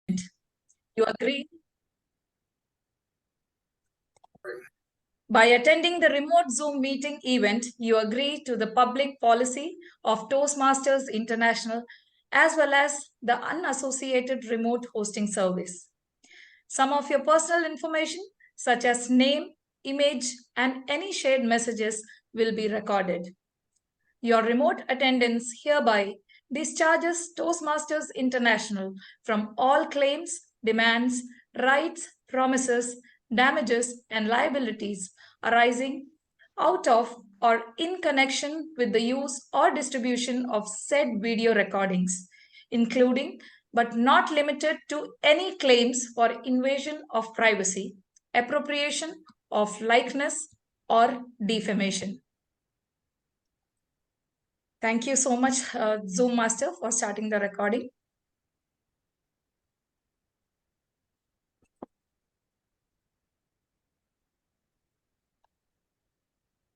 You agree? By attending the remote Zoom meeting event, you agree to the public policy of Toastmasters International as well as the unassociated remote hosting service. Some of your personal information, such as name, image, and any shared messages, will be recorded. Your remote attendance hereby discharges Toastmasters International from all claims, demands, rights, promises, damages, and liabilities arising out of or in connection with the use or distribution of said video recordings, including but not limited to any claims for invasion of privacy, appropriation of likeness, or defamation. Thank you so much, Zoom Master, for starting the recording.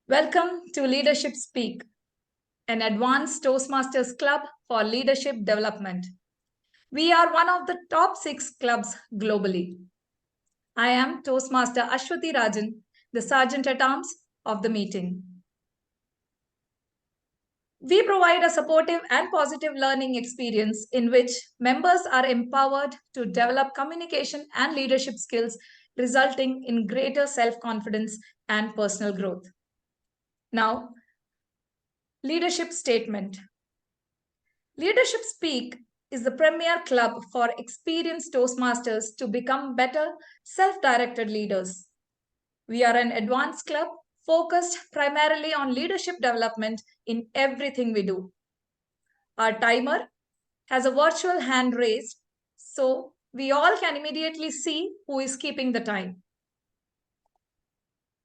Welcome to Leadership Speak, an advanced Toastmasters club for leadership development. We are one of the top 6 clubs globally. I am Toastmaster Aswathy Rajan, the Sergeant at Arms of the meeting. We provide a supportive and positive learning experience in which members are empowered to develop communication and leadership skills, resulting in greater self-confidence and personal growth. Now, leadership statement. Leadership Speak is the premier club for experienced Toastmasters to become better self-directed leaders. We are an advanced club focused primarily on leadership development in everything we do. Our timer has a virtual hand raised, so we all can immediately see who is keeping the time.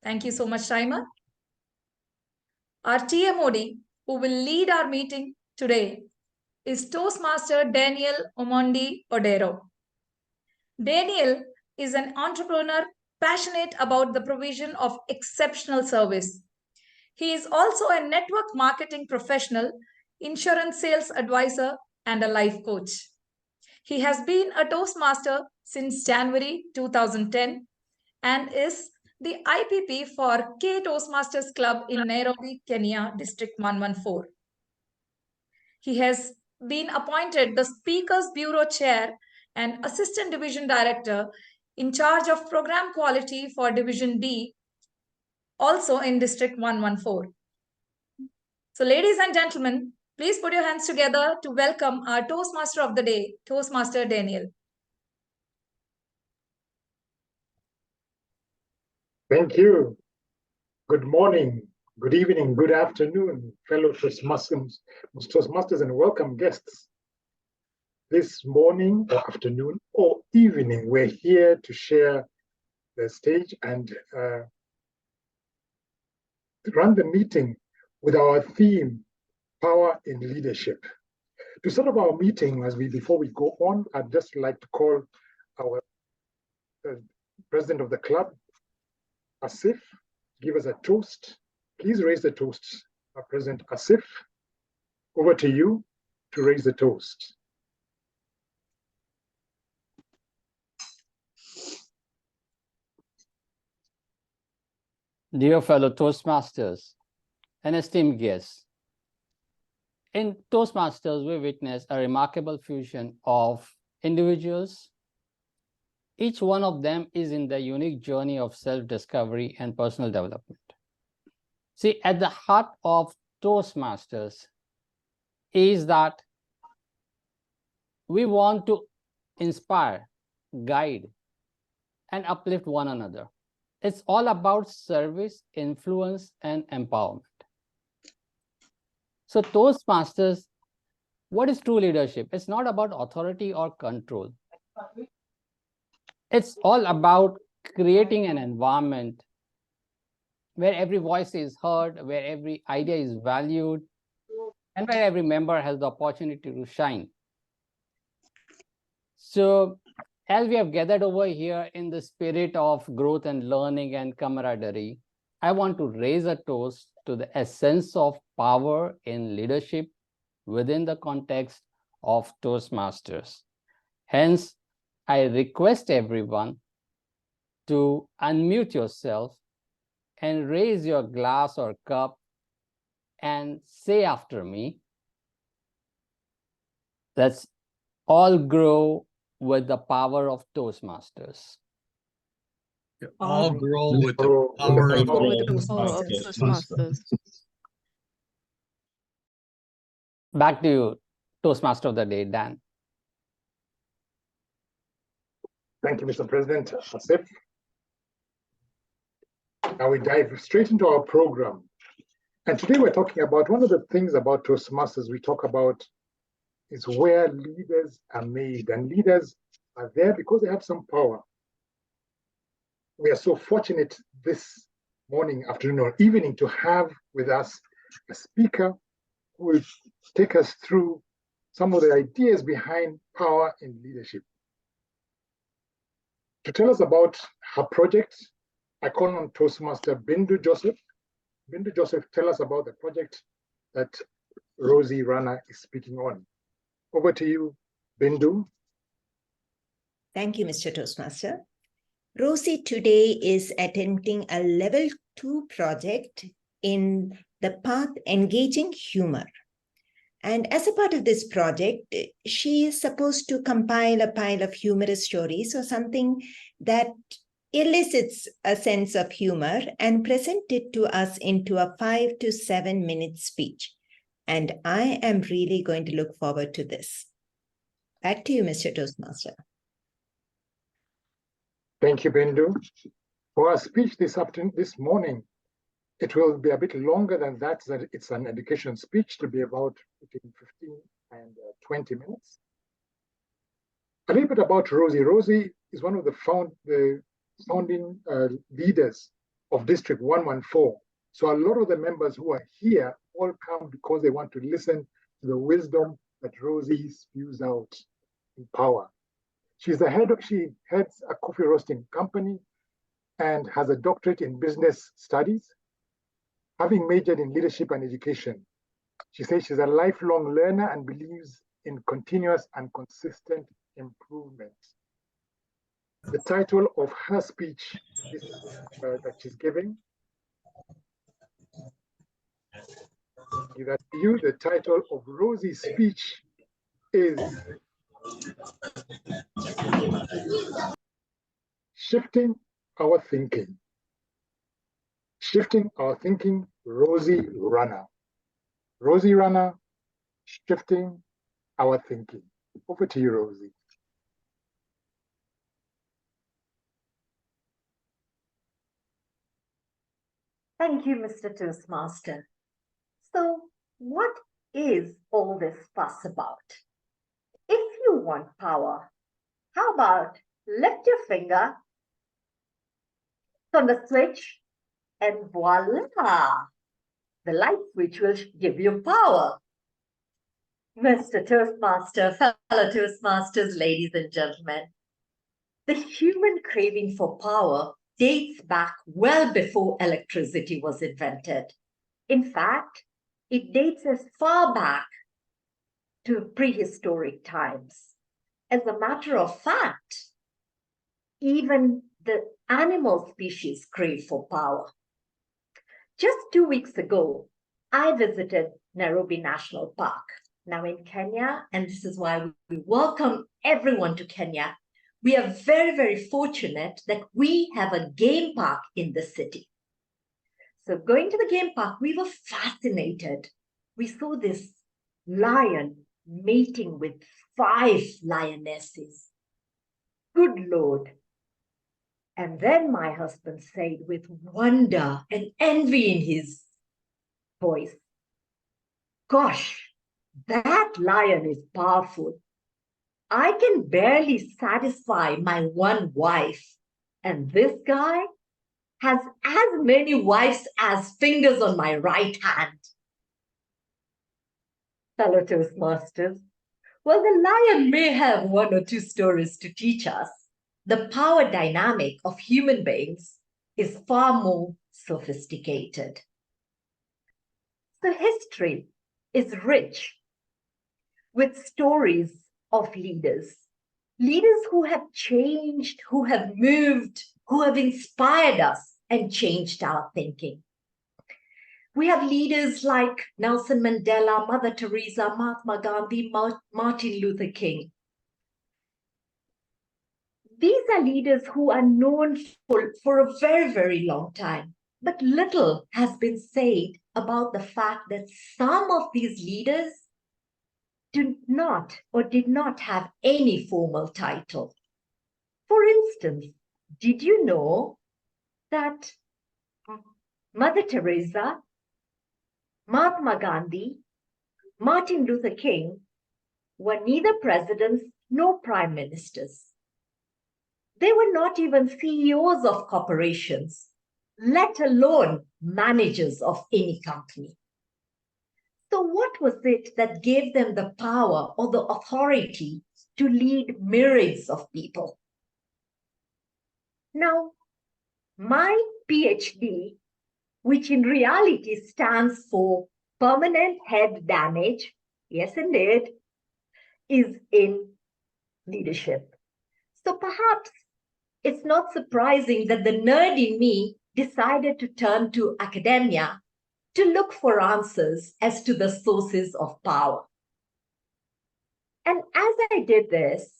Thank you so much, timer. Our TMOD, who will lead our meeting today, is Toastmaster Daniel Omondi Odero. Daniel is an entrepreneur passionate about the provision of exceptional service. He is also a network marketing professional, insurance sales advisor, and a life coach. He has been a Toastmaster since January 2010 and is the IPP for K Toastmasters Club in Nairobi, Kenya, District 114. He has been appointed the Speakers Bureau Chair and Assistant Division Director in charge of Program Quality for Division D, also in District 114. So ladies and gentlemen, please put your hands together to welcome our Toastmaster of the day, Toastmaster Daniel. Thank you. Good morning, good evening, good afternoon, fellow Toastmasters, and welcome guests. This morning or afternoon or evening, we're here to share the stage and run the meeting with our theme, Power in Leadership. To start up our meeting, before we go on, I'd just like to call our president of the club, Asif, give us a toast. Please raise the toast. President Asif, over to you to raise the toast. Dear fellow Toastmasters and esteemed guests, in Toastmasters, we witness a remarkable fusion of individuals. Each one of them is in the unique journey of self-discovery and personal development. See, at the heart of Toastmasters is that we want to inspire, guide, and uplift one another. It's all about service, influence, and empowerment. So Toastmasters, what is true leadership? It's not about authority or control. It's all about creating an environment where every voice is heard, where every idea is valued, and where every member has the opportunity to shine. So as we have gathered over here in the spirit of growth and learning and camaraderie, I want to raise a toast to the essence of power in leadership within the context of Toastmasters. Hence, I request everyone to unmute yourself and raise your glass or cup and say after me. Let's all grow with the power of Toastmasters. All grow with the Grow power of Toastmasters. Back to you, Toastmaster of the Day, Dan. Thank you, Mr. President. Asif. Now we dive straight into our program. And today we're talking about one of the things about Toastmasters we talk about is where leaders are made. And leaders are there because they have some power. We are so fortunate this morning, afternoon, or evening to have with us a speaker who will take us through some of the ideas behind power in leadership. To tell us about her project, I call on Toastmaster Bindu Joseph. Bindu Joseph, tell us about the project that Rozy Rana is speaking on. Over to you, Bindu. Thank you, Mr. Toastmaster. Rozy today is attempting a level 2 project in the path Engaging Humor. And as a part of this project, she is supposed to compile a pile of humorous stories or something that elicits a sense of humor and present it to us into a 5 to 7 minute speech. And I am really going to look forward to this. Back to you, Mr. Toastmaster. Thank you, Bindu. For our speech this morning, it will be a bit longer than that. It's an education speech to be about between 15 and 20 minutes. A little bit about Rozy. Rozy is one of the founding leaders of District 114. So a lot of the members who are here all come because they want to listen to the wisdom that Rozy spews out in power. She heads a coffee roasting company and has a doctorate in business studies, having majored in leadership and education. She says she's a lifelong learner and believes in continuous and consistent improvement. The title of her speech that she's giving, give that to you. The title of Rozy's speech is Shifting Our Thinking. Shifting Our Thinking, Rozy Rana. Rozy Rana, Shifting Our Thinking. Over to you, Rozy. Thank you, Mr. Toastmaster. So, what is all this fuss about? If you want power, how about lift your finger on the switch and voila, the light switch will give you power. Mr. Toastmaster, fellow Toastmasters, ladies and gentlemen, the human craving for power dates back well before electricity was invented. In fact, it dates as far back to prehistoric times. As a matter of fact, even the animal species crave for power. Just 2 weeks ago, I visited Nairobi National Park, now in Kenya, and this is why we welcome everyone to Kenya. We are very, very fortunate that we have a game park in the city. So going to the game park, we were fascinated. We saw this lion mating with 5 lionesses. Good Lord. And then my husband said with wonder and envy in his voice, gosh, that lion is powerful. I can barely satisfy my one wife. And this guy has as many wives as fingers on my right hand. Fellow Toastmasters, well, the lion may have 1 or 2 stories to teach us. The power dynamic of human beings is far more sophisticated. So history is rich with stories of leaders leaders who have changed, who have moved, who have inspired us and changed our thinking. We have leaders like Nelson Mandela, Mother Teresa, Mahatma Gandhi, Martin Luther King. These are leaders who are known for a very, very long time, but little has been said about the fact that some of these leaders do not or did not have any formal title. For instance, did you know that Mother Teresa, Mahatma Gandhi, Martin Luther King were neither presidents nor prime ministers? They were not even CEOs of corporations, let alone managers of any company. So what was it that gave them the power or the authority to lead myriads of people? Now, my PhD, which in reality stands for permanent head damage, yes indeed, is in leadership. So perhaps it's not surprising that the nerd in me decided to turn to academia to look for answers as to the sources of power. And as I did this,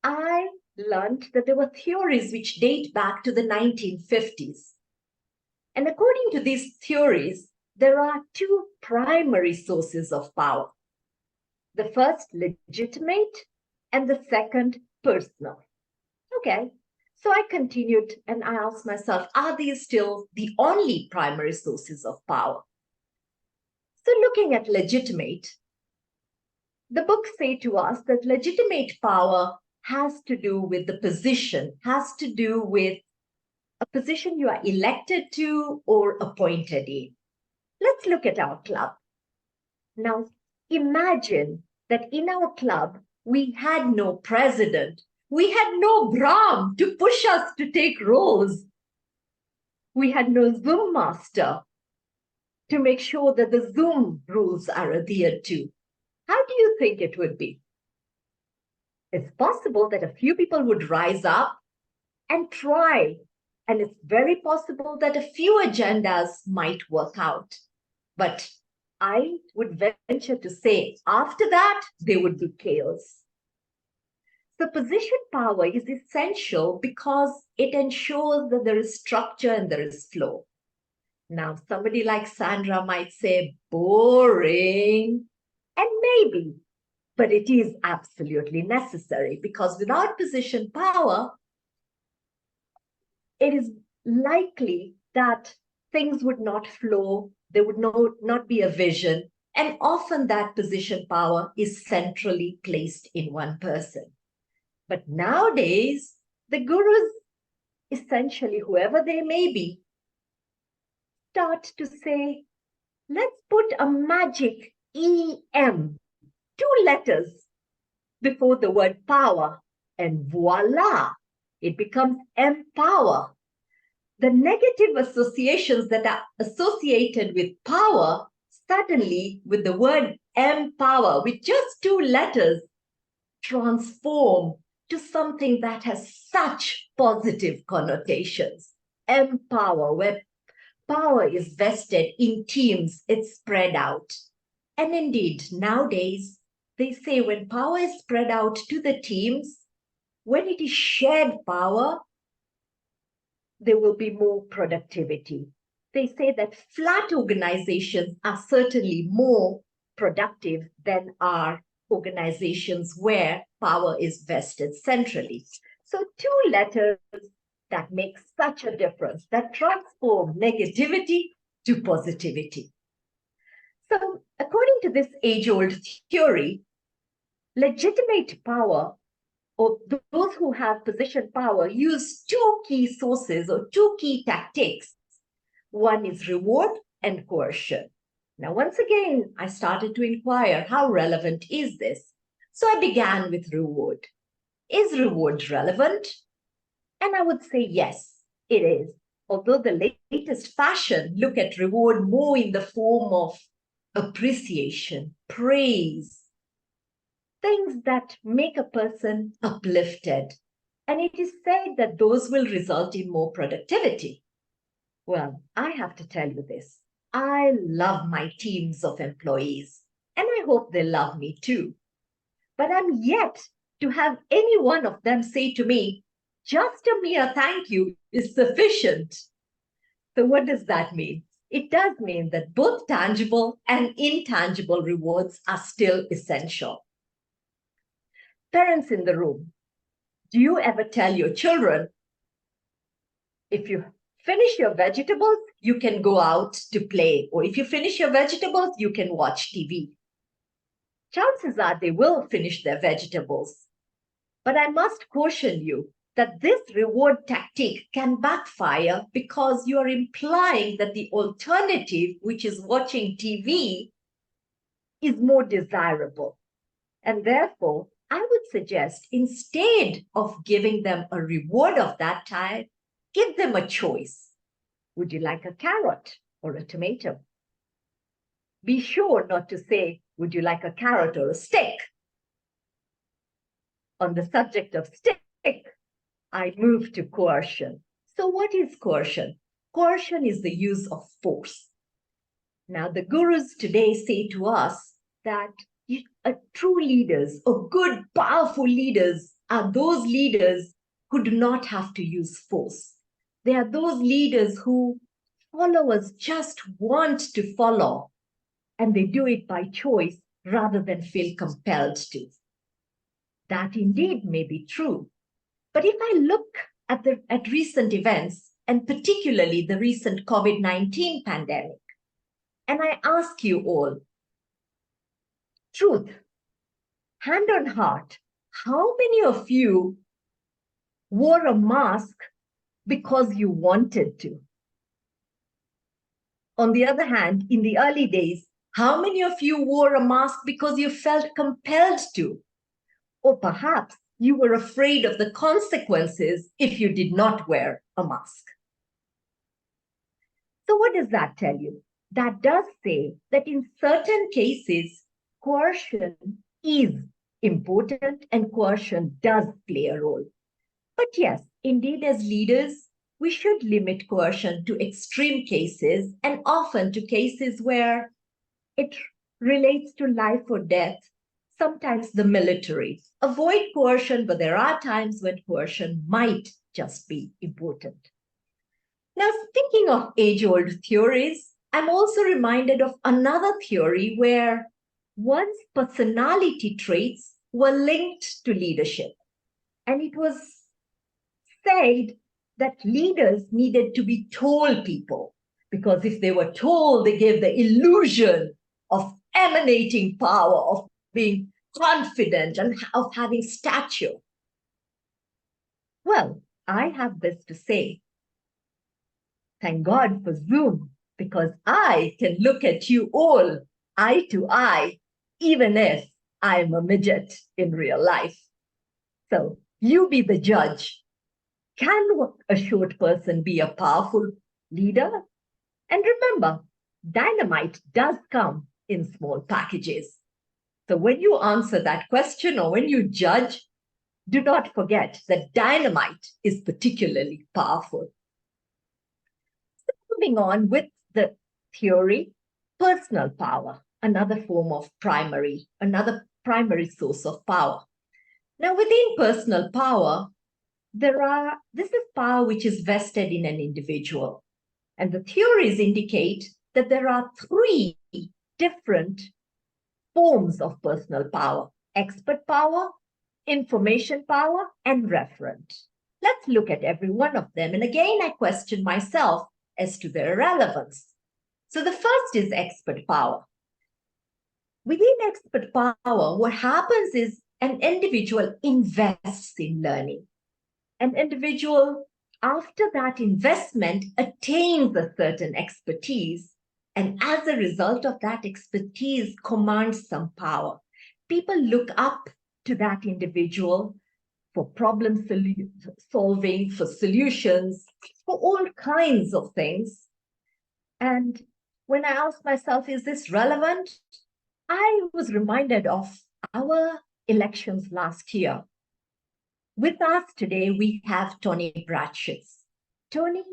I learned that there were theories which date back to the 1950s. And according to these theories, there are two primary sources of power. The first, legitimate, and the second, personal. Okay, so I continued and I asked myself, are these still the only primary sources of power? So looking at legitimate, the books say to us that legitimate power has to do with the position, has to do with a position you are elected to or appointed in. Let's look at our club. Now, imagine that in our club, we had no president. We had no Brahm to push us to take roles. We had no Zoom master to make sure that the Zoom rules are adhered to. How do you think it would be? It's possible that a few people would rise up and try. And it's very possible that a few agendas might work out. But I would venture to say after that, there would be chaos. So position power is essential because it ensures that there is structure and there is flow. Now, somebody like Sandra might say, boring. And maybe, but it is absolutely necessary because without position power, it is likely that things would not flow, there would not be a vision, and often that position power is centrally placed in one person. But nowadays, the gurus, essentially whoever they may be, start to say, let's put a magic EM, 2 letters before the word power, and voila, it becomes empower. The negative associations that are associated with power, suddenly with the word empower, with just 2 letters, transform to something that has such positive connotations. Empower, where power is vested in teams, it's spread out. And indeed, nowadays, they say when power is spread out to the teams, when it is shared power, there will be more productivity. They say that flat organizations are certainly more productive than are organizations where power is vested centrally. So 2 letters that make such a difference, that transform negativity to positivity. So according to this age-old theory, legitimate power, or those who have position power, use 2 key sources or 2 key tactics. One is reward and coercion. Now, once again, I started to inquire, how relevant is this? So I began with reward. Is reward relevant? And I would say yes, it is. Although the latest fashion look at reward more in the form of appreciation, praise, things that make a person uplifted. And it is said that those will result in more productivity. Well, I have to tell you this. I love my teams of employees, and I hope they love me too. But I'm yet to have any one of them say to me, just a mere thank you is sufficient. So what does that mean? It does mean that both tangible and intangible rewards are still essential. Parents in the room, do you ever tell your children, if you finish your vegetables, you can go out to play, or if you finish your vegetables, you can watch TV? Chances are they will finish their vegetables. But I must caution you that this reward tactic can backfire because you are implying that the alternative, which is watching TV, is more desirable. And therefore, I would suggest instead of giving them a reward of that type, give them a choice. Would you like a carrot or a tomato? Be sure not to say, would you like a carrot or a stick? On the subject of stick, I move to coercion. So what is coercion? Coercion is the use of force. Now, the gurus today say to us that true leaders or good, powerful leaders are those leaders who do not have to use force. They are those leaders who followers just want to follow, and they do it by choice rather than feel compelled to. That indeed may be true. But if I look at recent events, and particularly the recent COVID-19 pandemic, and I ask you all, truth, hand on heart, how many of you wore a mask because you wanted to? On the other hand, in the early days, how many of you wore a mask because you felt compelled to? Or perhaps you were afraid of the consequences if you did not wear a mask. So what does that tell you? That does say that in certain cases, coercion is important and coercion does play a role. But yes, indeed, as leaders, we should limit coercion to extreme cases and often to cases where it relates to life or death, sometimes the military. Avoid coercion, but there are times when coercion might just be important. Now, thinking of age-old theories, I'm also reminded of another theory where one's personality traits were linked to leadership. And it was said that leaders needed to be tall people, because if they were tall, they gave the illusion of emanating power, of being confident, and of having stature. Well, I have this to say. Thank God for Zoom, because I can look at you all eye to eye, even if I'm a midget in real life. So you be the judge. Can a short person be a powerful leader? And remember, dynamite does come in small packages. So when you answer that question or when you judge, do not forget that dynamite is particularly powerful. Moving on with the theory, personal power, another primary source of power. Now, within personal power, this is power which is vested in an individual. And the theories indicate that there are 3 different forms of personal power: expert power, information power, and referent. Let's look at every one of them. And again, I question myself as to their relevance. So the first is expert power. Within expert power, what happens is an individual invests in learning. An individual, after that investment, attains a certain expertise, and as a result of that expertise, commands some power. People look up to that individual for problem solving, for solutions, for all kinds of things. And when I asked myself, is this relevant? I was reminded of our elections last year. With us today, we have Tony Bratches. Tony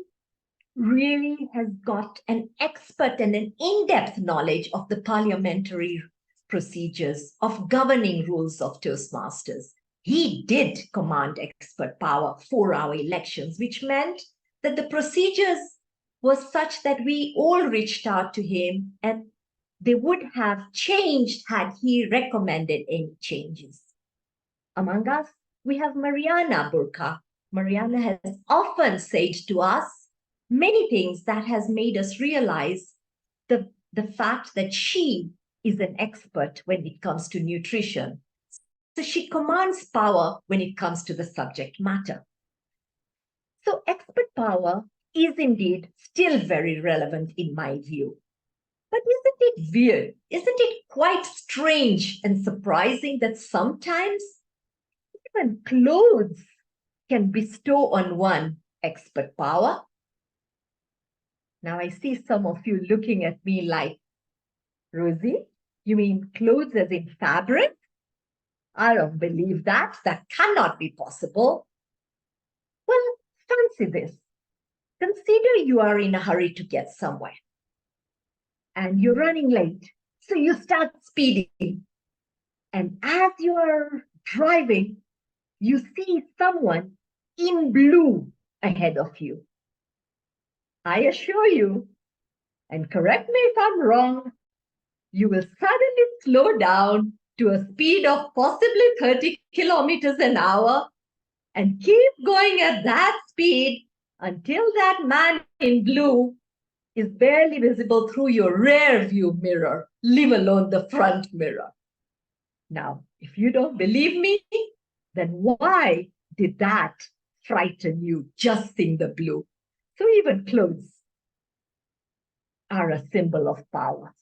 really has got an expert and an in-depth knowledge of the parliamentary procedures, of governing rules of Toastmasters. He did command expert power for our elections, which meant that the procedures were such that we all reached out to him and they would have changed had he recommended any changes. Among us, we have Marianna Burka. Marianna has often said to us many things that has made us realize the fact that she is an expert when it comes to nutrition. So she commands power when it comes to the subject matter. So expert power is indeed still very relevant in my view. But isn't it weird? Isn't it quite strange and surprising that sometimes even clothes can bestow on one expert power? Now I see some of you looking at me like, Rozy, you mean clothes as in fabric? I don't believe that. That cannot be possible. Well, fancy this. Consider you are in a hurry to get somewhere and you're running late. So you start speeding. And as you are driving, you see someone in blue ahead of you. I assure you, and correct me if I'm wrong, you will suddenly slow down to a speed of possibly 30 kilometers an hour and keep going at that speed until that man in blue is barely visible through your rear view mirror, leave alone the front mirror. Now, if you don't believe me, then why did that frighten you, just seeing the blue? So even clothes are a symbol of power.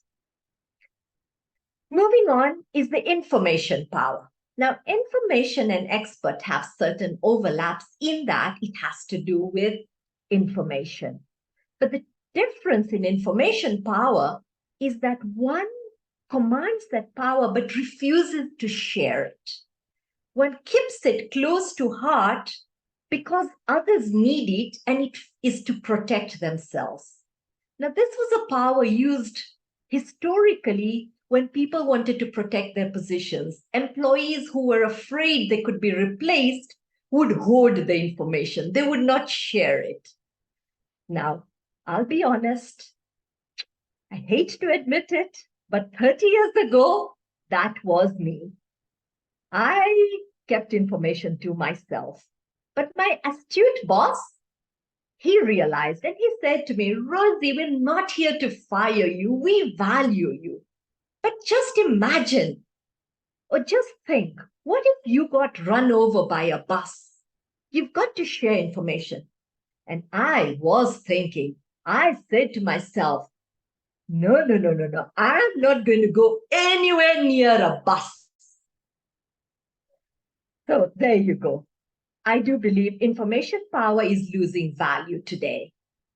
Moving on is the information power. Now, information and expert have certain overlaps in that it has to do with information. But the difference in information power is that one commands that power but refuses to share it. One keeps it close to heart because others need it and it is to protect themselves. Now, this was a power used historically when people wanted to protect their positions. Employees who were afraid they could be replaced would hoard the information. They would not share it. Now, I'll be honest, I hate to admit it, but 30 years ago, that was me. I kept information to myself. But my astute boss, he realized and he said to me, Rozy, we're not here to fire you. We value you. But just imagine or just think, what if you got run over by a bus? You've got to share information. And I was thinking, I said to myself, no. I'm not going to go anywhere near a bus. So there you go. I do believe information power is losing value today.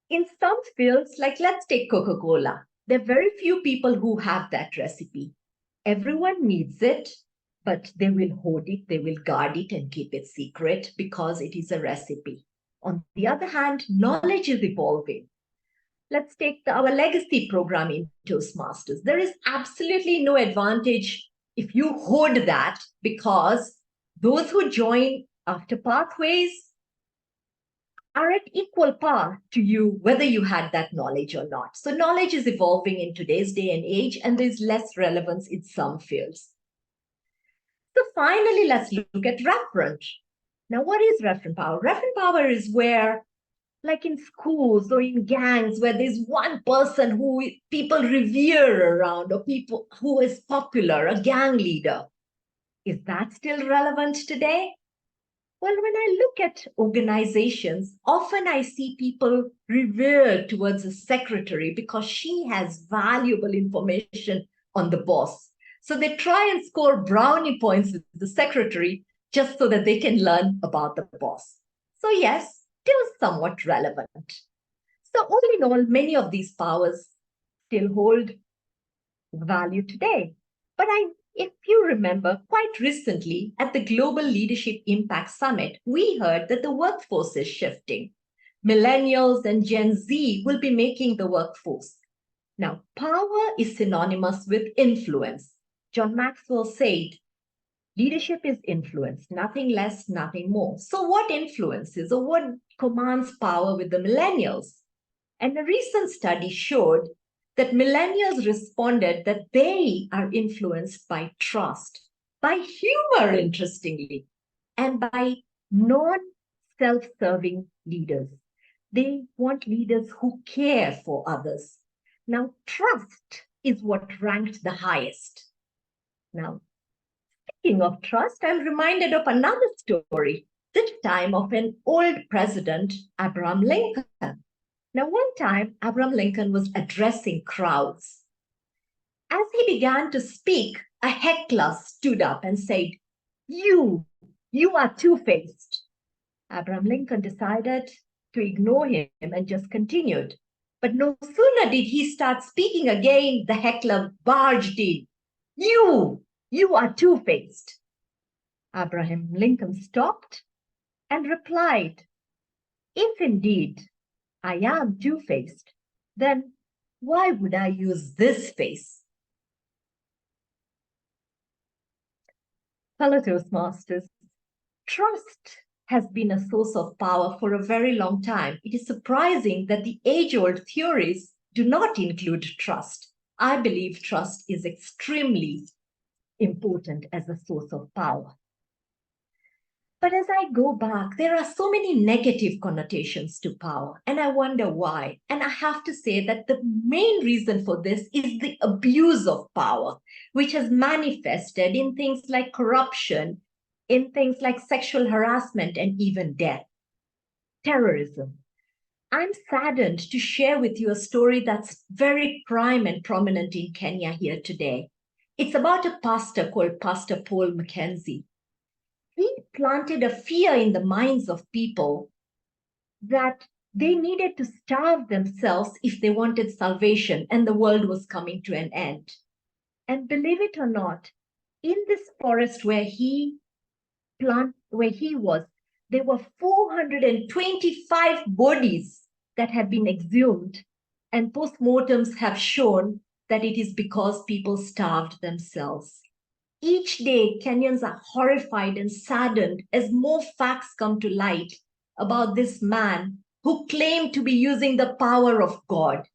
In some fields, like let's take Coca-Cola, there are very few people who have that recipe. Everyone needs it, but they will hoard it, they will guard it and keep it secret because it is a recipe. On the other hand, knowledge is evolving. Let's take our legacy program in Toastmasters. There is absolutely no advantage if you hoard that because those who join after pathways are at equal par to you, whether you had that knowledge or not. So knowledge is evolving in today's day and age, and there's less relevance in some fields. So finally, let's look at referent. Now, what is referent power? Referent power is where, like in schools or in gangs, where there's one person who people revere around or people who is popular, a gang leader. Is that still relevant today? Well, when I look at organizations, often I see people revere towards a secretary because she has valuable information on the boss. So they try and score brownie points with the secretary just so that they can learn about the boss. So yes, still somewhat relevant. So all in all, many of these powers still hold value today. But If you remember, quite recently at the Global Leadership Impact Summit, we heard that the workforce is shifting. Millennials and Gen Z will be making the workforce. Now, power is synonymous with influence. John Maxwell said, leadership is influence, nothing less, nothing more. So what influences or what commands power with the millennials? And a recent study showed that millennials responded that they are influenced by trust, by humor, interestingly, and by non-self-serving leaders. They want leaders who care for others. Now, trust is what ranked the highest. Now, speaking of trust, I'm reminded of another story, this time of an old president, Abraham Lincoln. Now, one time, Abraham Lincoln was addressing crowds. As he began to speak, a heckler stood up and said, you are two-faced. Abraham Lincoln decided to ignore him and just continued. But no sooner did he start speaking again, the heckler barged in. You are two-faced. Abraham Lincoln stopped and replied, if indeed I am two-faced, then why would I use this face? Fellow Toastmasters, trust has been a source of power for a very long time. It is surprising that the age-old theories do not include trust. I believe trust is extremely important as a source of power. But as I go back, there are so many negative connotations to power, and I wonder why. And I have to say that the main reason for this is the abuse of power, which has manifested in things like corruption, in things like sexual harassment, and even death. Terrorism. I'm saddened to share with you a story that's very prime and prominent in Kenya here today. It's about a pastor called Pastor Paul Mackenzie. He planted a fear in the minds of people that they needed to starve themselves if they wanted salvation and the world was coming to an end. And believe it or not, in this forest where he was, there were 425 bodies that had been exhumed, and postmortems have shown that it is because people starved themselves. Each day, Kenyans are horrified and saddened as more facts come to light about this man who claimed to be using the power of God.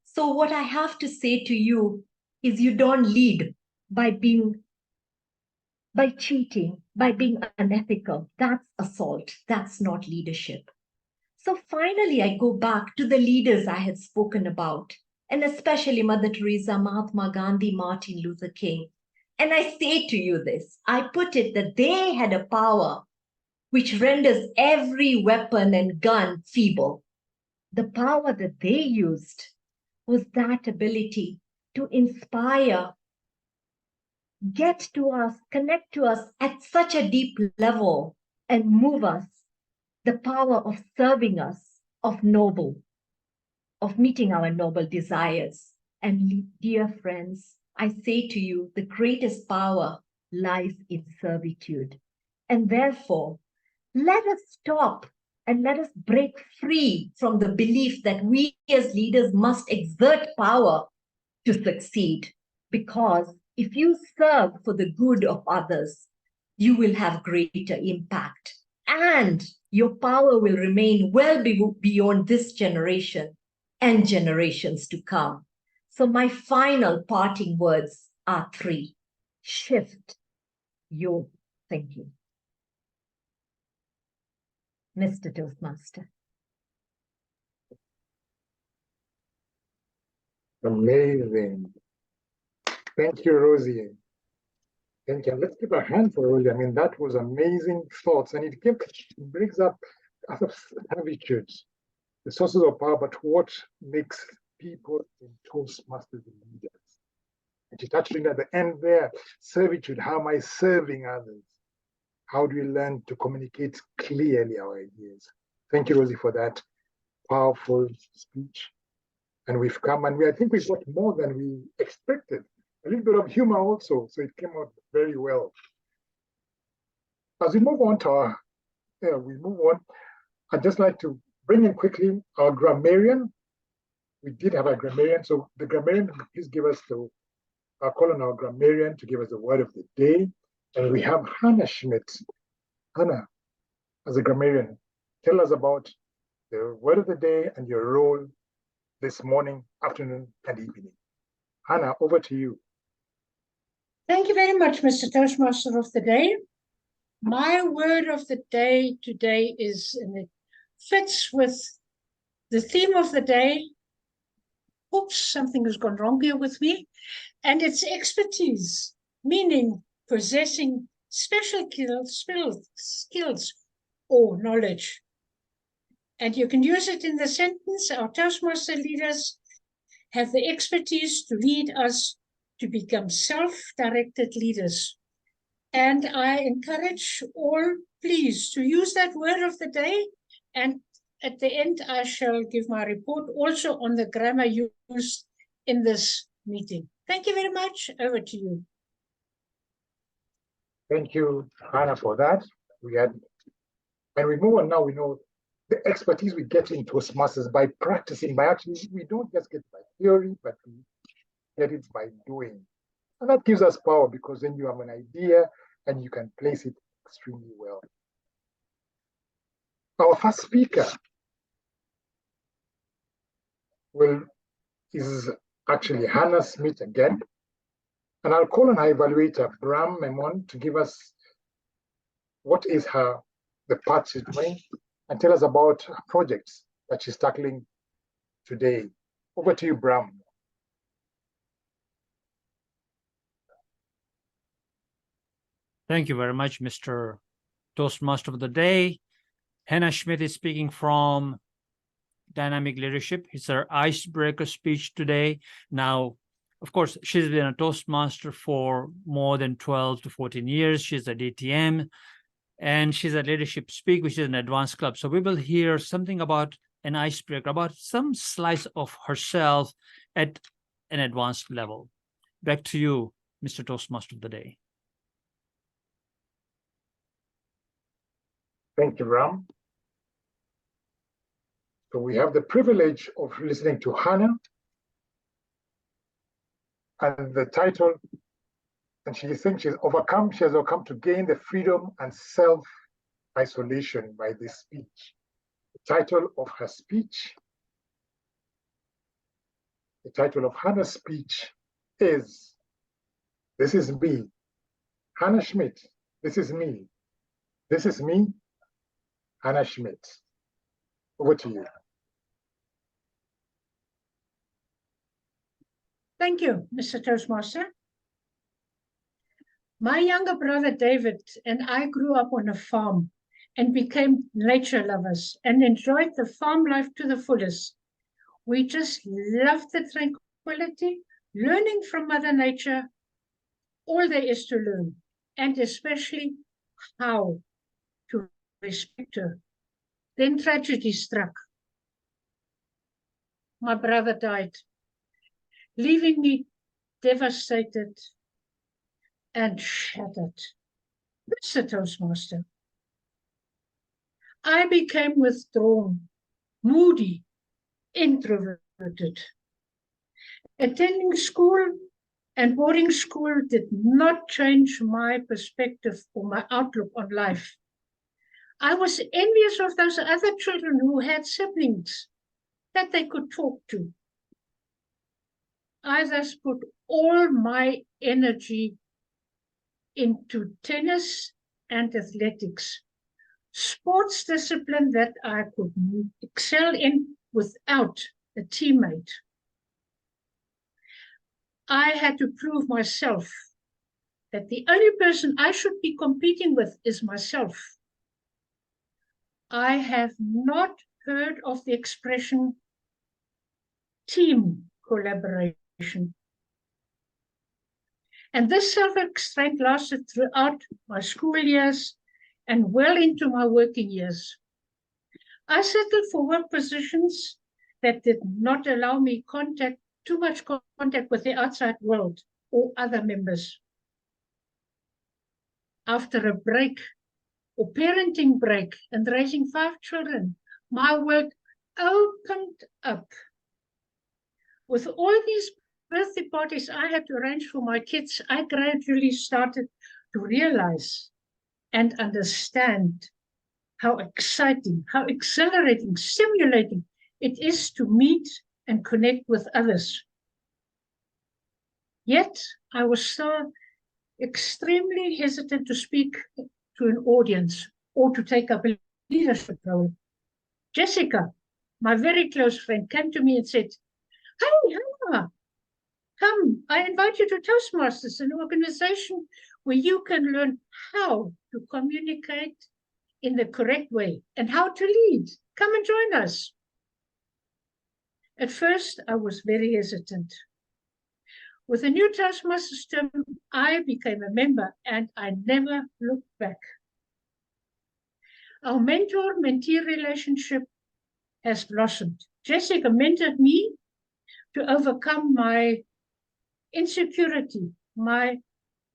So what I have to say to you is you don't lead by cheating, by being unethical. That's assault. That's not leadership. So finally, I go back to the leaders I had spoken about, and especially Mother Teresa, Mahatma Gandhi, Martin Luther King. And I say to you this, I put it that they had a power which renders every weapon and gun feeble. The power that they used was that ability to inspire, get to us, connect to us at such a deep level and move us, the power of serving us, of meeting our noble desires. And dear friends, I say to you, the greatest power lies in servitude. And therefore, let us stop and let us break free from the belief that we as leaders must exert power to succeed. Because if you serve for the good of others, you will have greater impact. And your power will remain well beyond this generation and generations to come. So my final parting words are 3. Shift your thinking. Mr. Toastmaster. Amazing. Thank you, Rozy. Thank you. Let's give a hand for Rozy. I mean, that was amazing thoughts. And it brings up servitudes, the sources of power, but what makes people in Toastmasters leaders. And she touched on at the end there, servitude. How am I serving others? How do we learn to communicate clearly our ideas? Thank you, Rozy, for that powerful speech. And we've come, and I think we've got more than we expected. a little bit of humor also, so it came out very well. As we move on to I'd just like to bring in quickly our grammarian. We did have a grammarian, so the grammarian, please give us I'll call on our grammarian to give us the word of the day. And we have Hannah Schmidt. Hannah, as a grammarian, tell us about the word of the day and your role this morning, afternoon, and evening. Hannah, over to you. Thank you very much, Mr. Toastmaster of the Day. My word of the day today is, and it fits with the theme of the day. Oops, something has gone wrong here with me. And it's expertise, meaning possessing special skills or knowledge. And you can use it in the sentence, our Toastmaster leaders have the expertise to lead us to become self-directed leaders. And I encourage all, please, to use that word of the day. And at the end, I shall give my report also on the grammar used in this meeting. Thank you very much. Over to you. Thank you, Hannah, for that. And we move on now. We know the expertise we get in Toastmasters by practicing, by actually, we don't just get by theory, but we get it by doing. And that gives us power because then you have an idea and you can place it extremely well. Our first speaker is actually Hannah Schmidt again. And I'll call on her evaluator, Mohmad, to give us what is the part she's doing and tell us about her projects that she's tackling today. Over to you, Bram. Thank you very much, Mr. Toastmaster of the Day. Hannah Schmidt is speaking from Dynamic Leadership. It's her icebreaker speech today. Now, of course, she's been a Toastmaster for more than 12 to 14 years. She's a DTM, and she's a leadership speak, which is an advanced club. So we will hear something about an icebreaker, about some slice of herself at an advanced level. Back to you, Mr. Toastmaster of the Day. Thank you, Ram. So we have the privilege of listening to Hannah. And the title, and she thinks she has overcome to gain the freedom and self-isolation by this speech. The title of her speech, the title of Hannah's speech is, This is Me. Hannah Schmidt, this is me. This is me, Hannah Schmidt. Over to you. Thank you, Mr. Toastmaster. My younger brother David and I grew up on a farm and became nature lovers and enjoyed the farm life to the fullest. We just loved the tranquility, learning from Mother Nature, all there is to learn, and especially how to respect her. Then tragedy struck. My brother died, leaving me devastated and shattered. Mr. Toastmaster, I became withdrawn, moody, introverted. Attending school and boarding school did not change my perspective or my outlook on life. I was envious of those other children who had siblings that they could talk to. I thus put all my energy into tennis and athletics, sports discipline that I could excel in without a teammate. I had to prove myself that the only person I should be competing with is myself. I have not heard of the expression team collaboration. And this self-restraint lasted throughout my school years and well into my working years. I settled for work positions that did not allow me too much contact with the outside world or other members. After a break or parenting break and raising 5 children, my work opened up. With all these birthday parties I had to arrange for my kids, I gradually started to realize and understand how exciting, how exhilarating, stimulating it is to meet and connect with others. Yet I was still extremely hesitant to speak to an audience or to take up a leadership role. Jessica, my very close friend, came to me and said, "Hey, Rama, come, I invite you to Toastmasters, an organization where you can learn how to communicate in the correct way and how to lead. Come and join us." At first, I was very hesitant. With the new Toastmaster system, I became a member and I never looked back. Our mentor-mentee relationship has blossomed. Jessica mentored me to overcome my insecurity, my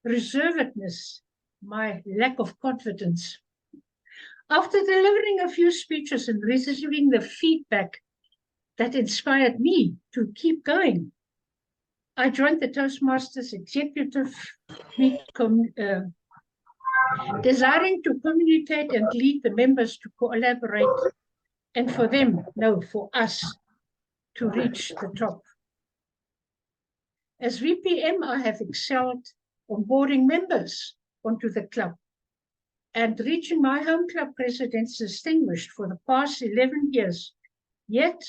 reservedness, my lack of confidence. After delivering a few speeches and receiving the feedback that inspired me to keep going, I joined the Toastmasters executive, desiring to communicate and lead the members to collaborate, and for them, no, for us, to reach the top. As VPM, I have excelled onboarding members onto the club and reaching my home club president's distinguished for the past 11 years. Yet,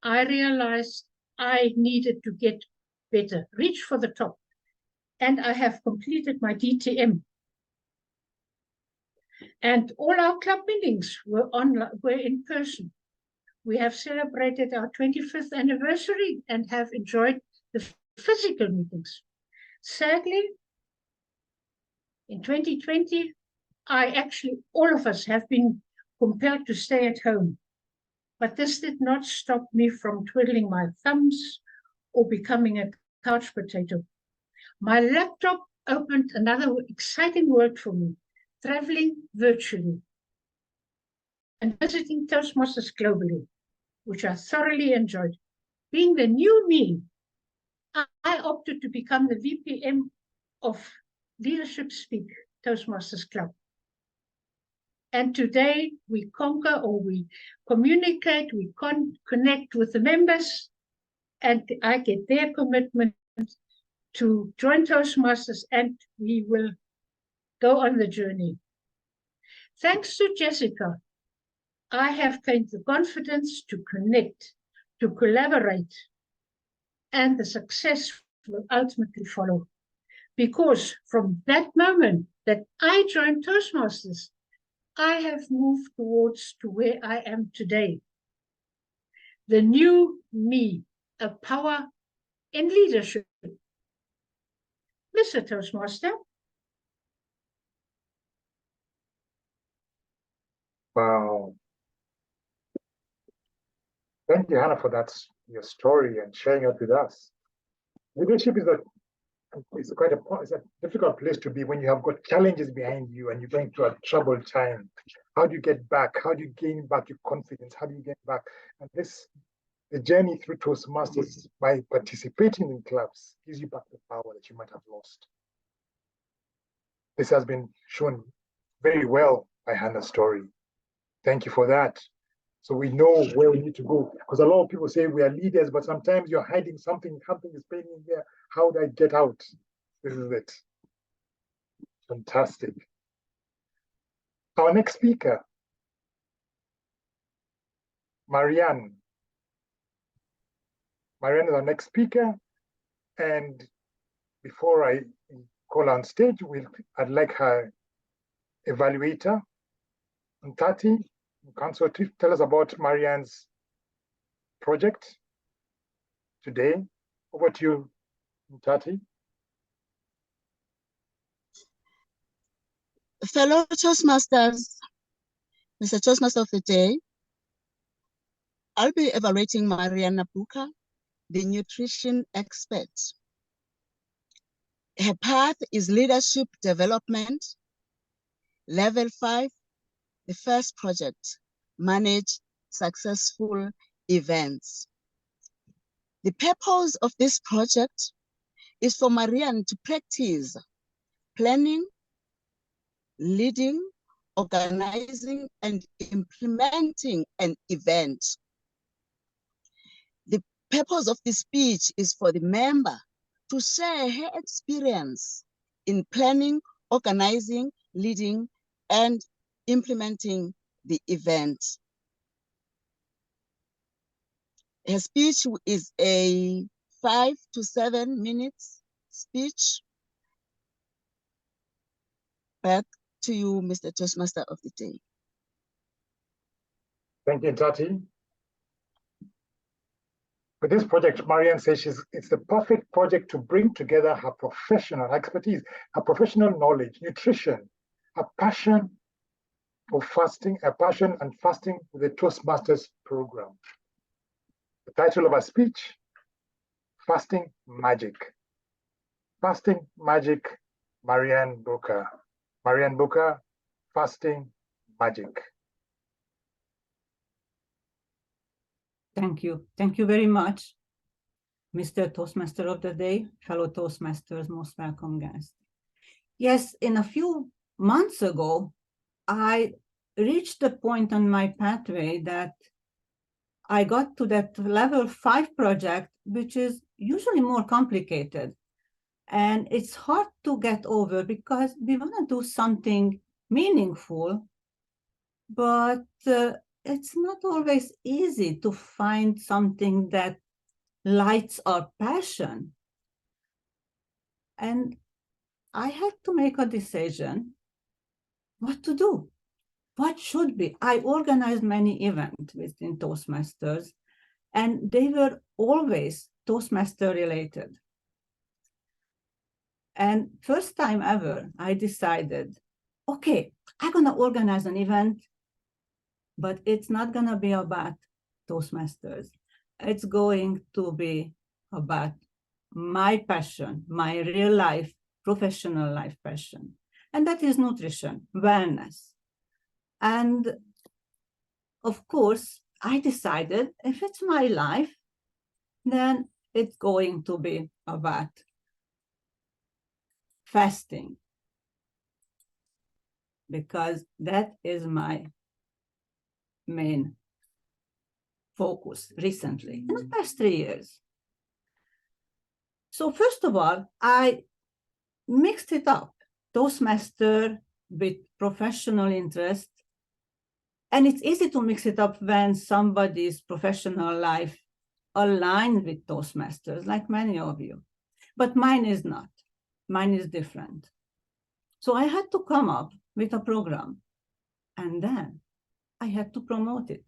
I realized I needed to get better, reach for the top, and I have completed my DTM. And all our club meetings were in person. We have celebrated our 25th anniversary and have enjoyed the physical meetings. Sadly, in 2020, all of us have been compelled to stay at home. But this did not stop me from twiddling my thumbs or becoming a couch potato. My laptop opened another exciting world for me, traveling virtually and visiting Toastmasters globally, which I thoroughly enjoyed. Being the new me, I opted to become the VPM of Leadership Speak Toastmasters Club. And today we conquer, or we communicate, we connect with the members, and I get their commitment to join Toastmasters, and we will go on the journey. Thanks to Jessica, I have gained the confidence to connect, to collaborate, and the success will ultimately follow. Because from that moment that I joined Toastmasters, I have moved towards to where I am today. The new me, a power in leadership. Mr. Toastmaster. Wow. Thank you, Hannah, for that, your story and sharing it with us. Leadership is a difficult place to be when you have got challenges behind you and you're going through a troubled time. How do you get back? How do you gain back your confidence? How do you get back? And the journey through Toastmasters by participating in clubs gives you back the power that you might have lost. This has been shown very well by Hannah's story. Thank you for that. So we know where we need to go. Because a lot of people say we are leaders, but sometimes you're hiding something is playing in there. How do I get out? This is it. Fantastic. Our next speaker, Marianna. Marianna is our next speaker. And before I call her on stage, I'd like her evaluator, Ntati, Council, to tell us about Marianne's project today. Over to you, Ntati. Fellow Toastmasters, Mr. Toastmaster of the Day, I'll be evaluating Marianna Burka, the nutrition expert. Her path is leadership development. Level 5, the first project, manage successful events. The purpose of this project is for Marianna to practice planning, leading, organizing, and implementing an event. The purpose of this speech is for the member to share her experience in planning, organizing, leading, and implementing the event. Her speech is a 5 to 7 minutes speech. Back to you, Mr. Toastmaster of the day. Thank you, Tati. With this project, Marianna says it's the perfect project to bring together her professional expertise, her professional knowledge, nutrition, her passion for fasting, her passion and fasting with the Toastmasters program. The title of her speech, Fasting Magic. Fasting Magic, Marianna Burka. Marianna Burka, Fasting Magic. Thank you. Thank you very much, Mr. Toastmaster of the Day, fellow Toastmasters, most welcome guests. Yes, in a few months ago, I reached the point on my pathway that I got to that level 5 project, which is usually more complicated. And it's hard to get over because we want to do something meaningful, but it's not always easy to find something that lights our passion. And I had to make a decision what to do. What should be? I organized many events within Toastmasters, and they were always Toastmaster related. And first time ever, I decided, okay, I'm going to organize an event, but it's not going to be about Toastmasters. It's going to be about my passion, my real life, professional life passion. And that is nutrition, wellness. And of course, I decided if it's my life, then it's going to be about fasting, because that is my main focus recently in the past 3 years. So first of all, I mixed it up, Toastmaster with professional interest. And it's easy to mix it up when somebody's professional life aligns with Toastmasters, like many of you. But mine is not. Mine is different. So I had to come up with a program, and then I had to promote it.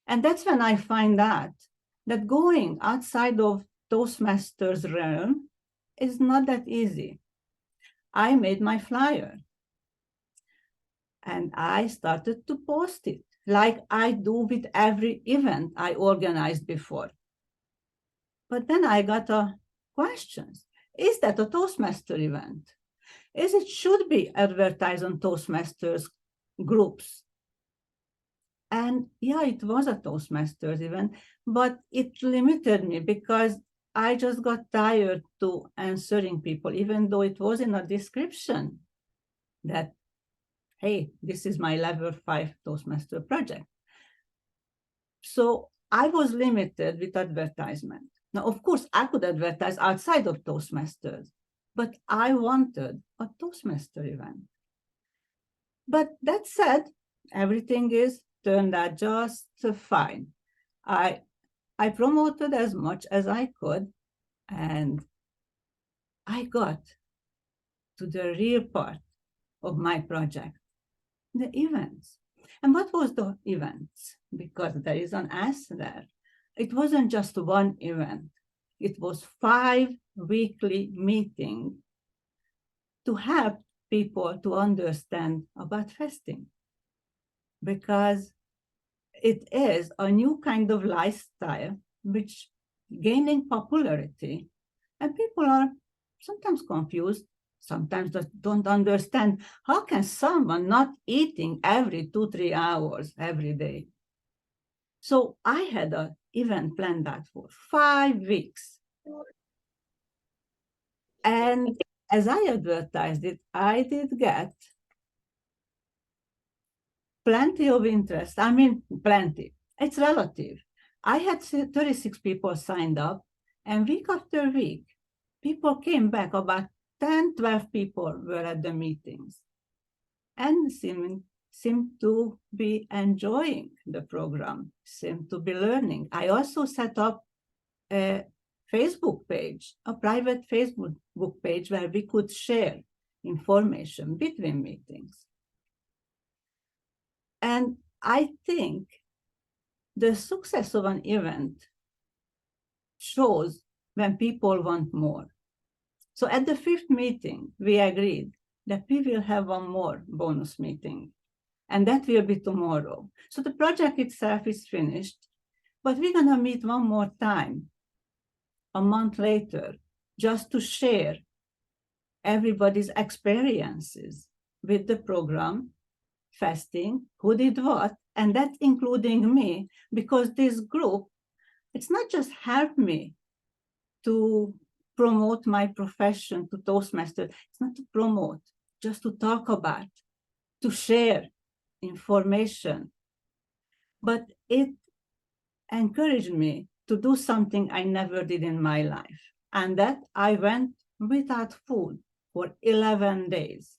And that's when I find out that going outside of Toastmasters realm is not that easy. I made my flyer and I started to post it like I do with every event I organized before. But then I got questions. Is that a Toastmaster event? It should be advertised on Toastmasters groups. And yeah, it was a Toastmasters event, but it limited me because I just got tired to answering people, even though it was in a description that, hey, this is my level 5 Toastmaster project. So I was limited with advertisement. Now, of course, I could advertise outside of Toastmasters, but I wanted a Toastmaster event. But that said, everything is turned out just fine. I promoted as much as I could, and I got to the real part of my project, the events. And what was the events? Because there is an S there. It wasn't just one event. It was 5 weekly meetings to help people to understand about fasting. Because it is a new kind of lifestyle which gaining popularity, and people are sometimes confused, sometimes don't understand how can someone not eating every 2-3 hours every day. So I had an event planned that for 5 weeks. And as I advertised it, I did get plenty of interest. I mean, plenty. It's relative. I had 36 people signed up, and week after week, people came back. About 10, 12 people were at the meetings and seemed to be enjoying the program, seemed to be learning. I also set up a Facebook page, a private Facebook page where we could share information between meetings. And I think the success of an event shows when people want more. So at the 5th meeting, we agreed that we will have one more bonus meeting, and that will be tomorrow. So the project itself is finished, but we're gonna meet one more time a month later, just to share everybody's experiences with the program, fasting, who did what, and that's including me, because this group, it's not just helped me to promote my profession to Toastmaster. It's not to promote, just to talk about, to share information. But it encouraged me to do something I never did in my life. And that I went without food for 11 days,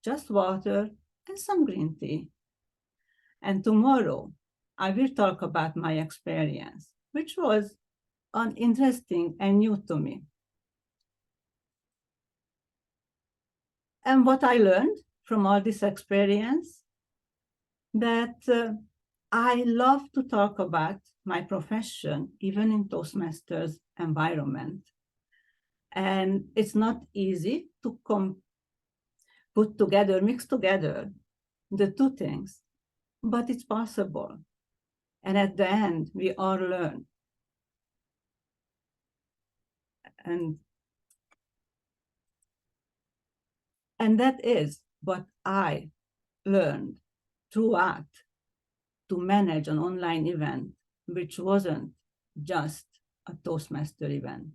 just water and some green tea. And tomorrow, I will talk about my experience, which was interesting and new to me. And what I learned from all this experience, that I love to talk about my profession, even in Toastmasters environment. And it's not easy to mix together the two things, but it's possible. And at the end, we all learn. And that is what I learned throughout to manage an online event, which wasn't just a Toastmaster event.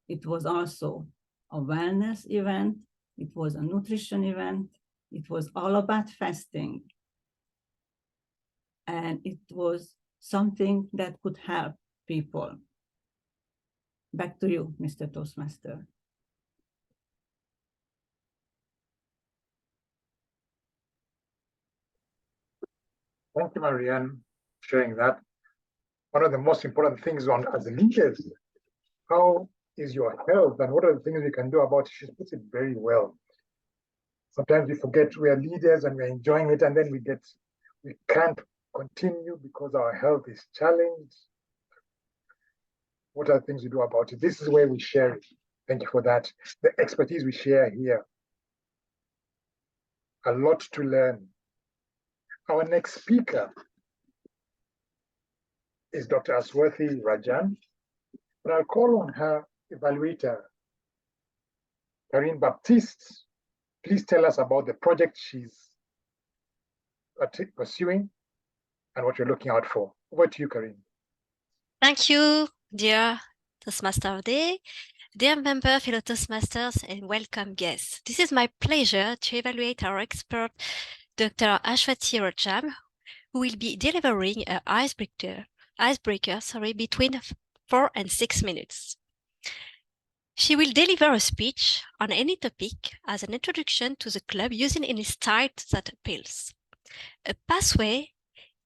It was also a wellness event. It was a nutrition event. It was all about fasting. And it was something that could help people. Back to you, Mr. Toastmaster. Thank you, Marianne, for sharing that. One of the most important things as leaders, how is your health and what are the things we can do about it? She puts it very well. Sometimes we forget we are leaders and we're enjoying it, and then we can't continue because our health is challenged. What are the things we do about it? This is where we share it. Thank you for that. The expertise we share here. A lot to learn. Our next speaker is Dr. Aswathy Rajan, but I'll call on her evaluator, Karine Baptiste. Please tell us about the project she's pursuing and what you're looking out for. Over to you, Karine. Thank you, dear Toastmaster Day, dear member, fellow Toastmasters, and welcome guests. This is my pleasure to evaluate our expert, Dr. Aswathy Rajan, who will be delivering an icebreaker between 4 and 6 minutes. She will deliver a speech on any topic as an introduction to the club using any style that appeals. A pathway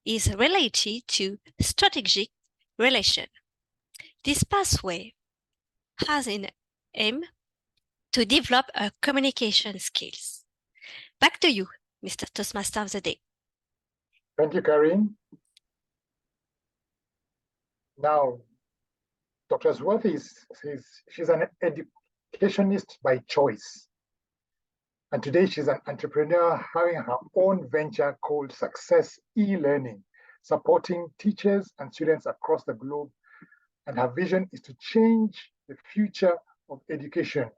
is related to strategic relation. This pathway has an aim to develop our communication skills. Back to you, Mr. Toastmaster of the Day. Thank you, Karine. Now, Dr. Aswathy she's an educationist by choice. And today she's an entrepreneur having her own venture called Success e-Learning, supporting teachers and students across the globe. And her vision is to change the future of education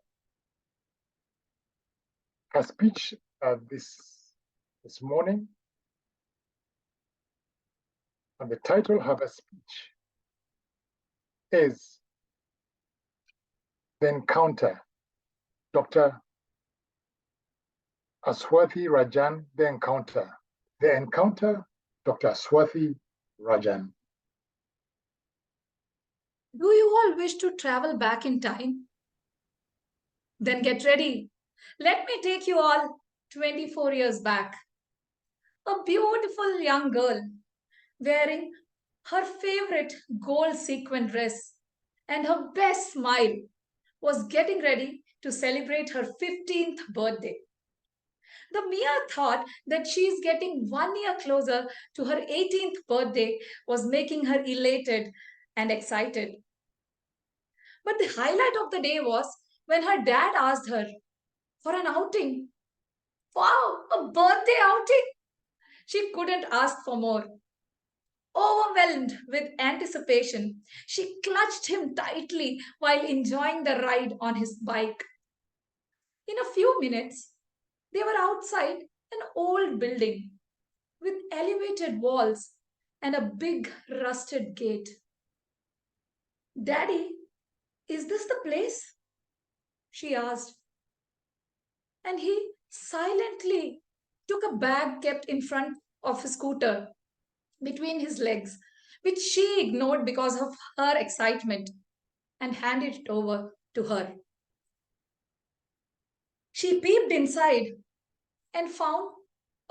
her speech this morning, and the title of her speech is The Encounter. Dr. Aswathy Rajan, The Encounter. The Encounter, Dr. Aswathy Rajan. Do you all wish to travel back in time? Then get ready. Let me take you all 24 years back. A beautiful young girl wearing her favorite gold sequin dress and her best smile was getting ready to celebrate her 15th birthday. The mere thought that she is getting 1 year closer to her 18th birthday was making her elated and excited. But the highlight of the day was when her dad asked her for an outing. Wow, a birthday outing! She couldn't ask for more. Overwhelmed with anticipation, she clutched him tightly while enjoying the ride on his bike. In a few minutes, they were outside an old building with elevated walls and a big rusted gate. Daddy, is this the place? She asked. And he silently took a bag kept in front of his scooter between his legs, which she ignored because of her excitement, and handed it over to her. She peeped inside and found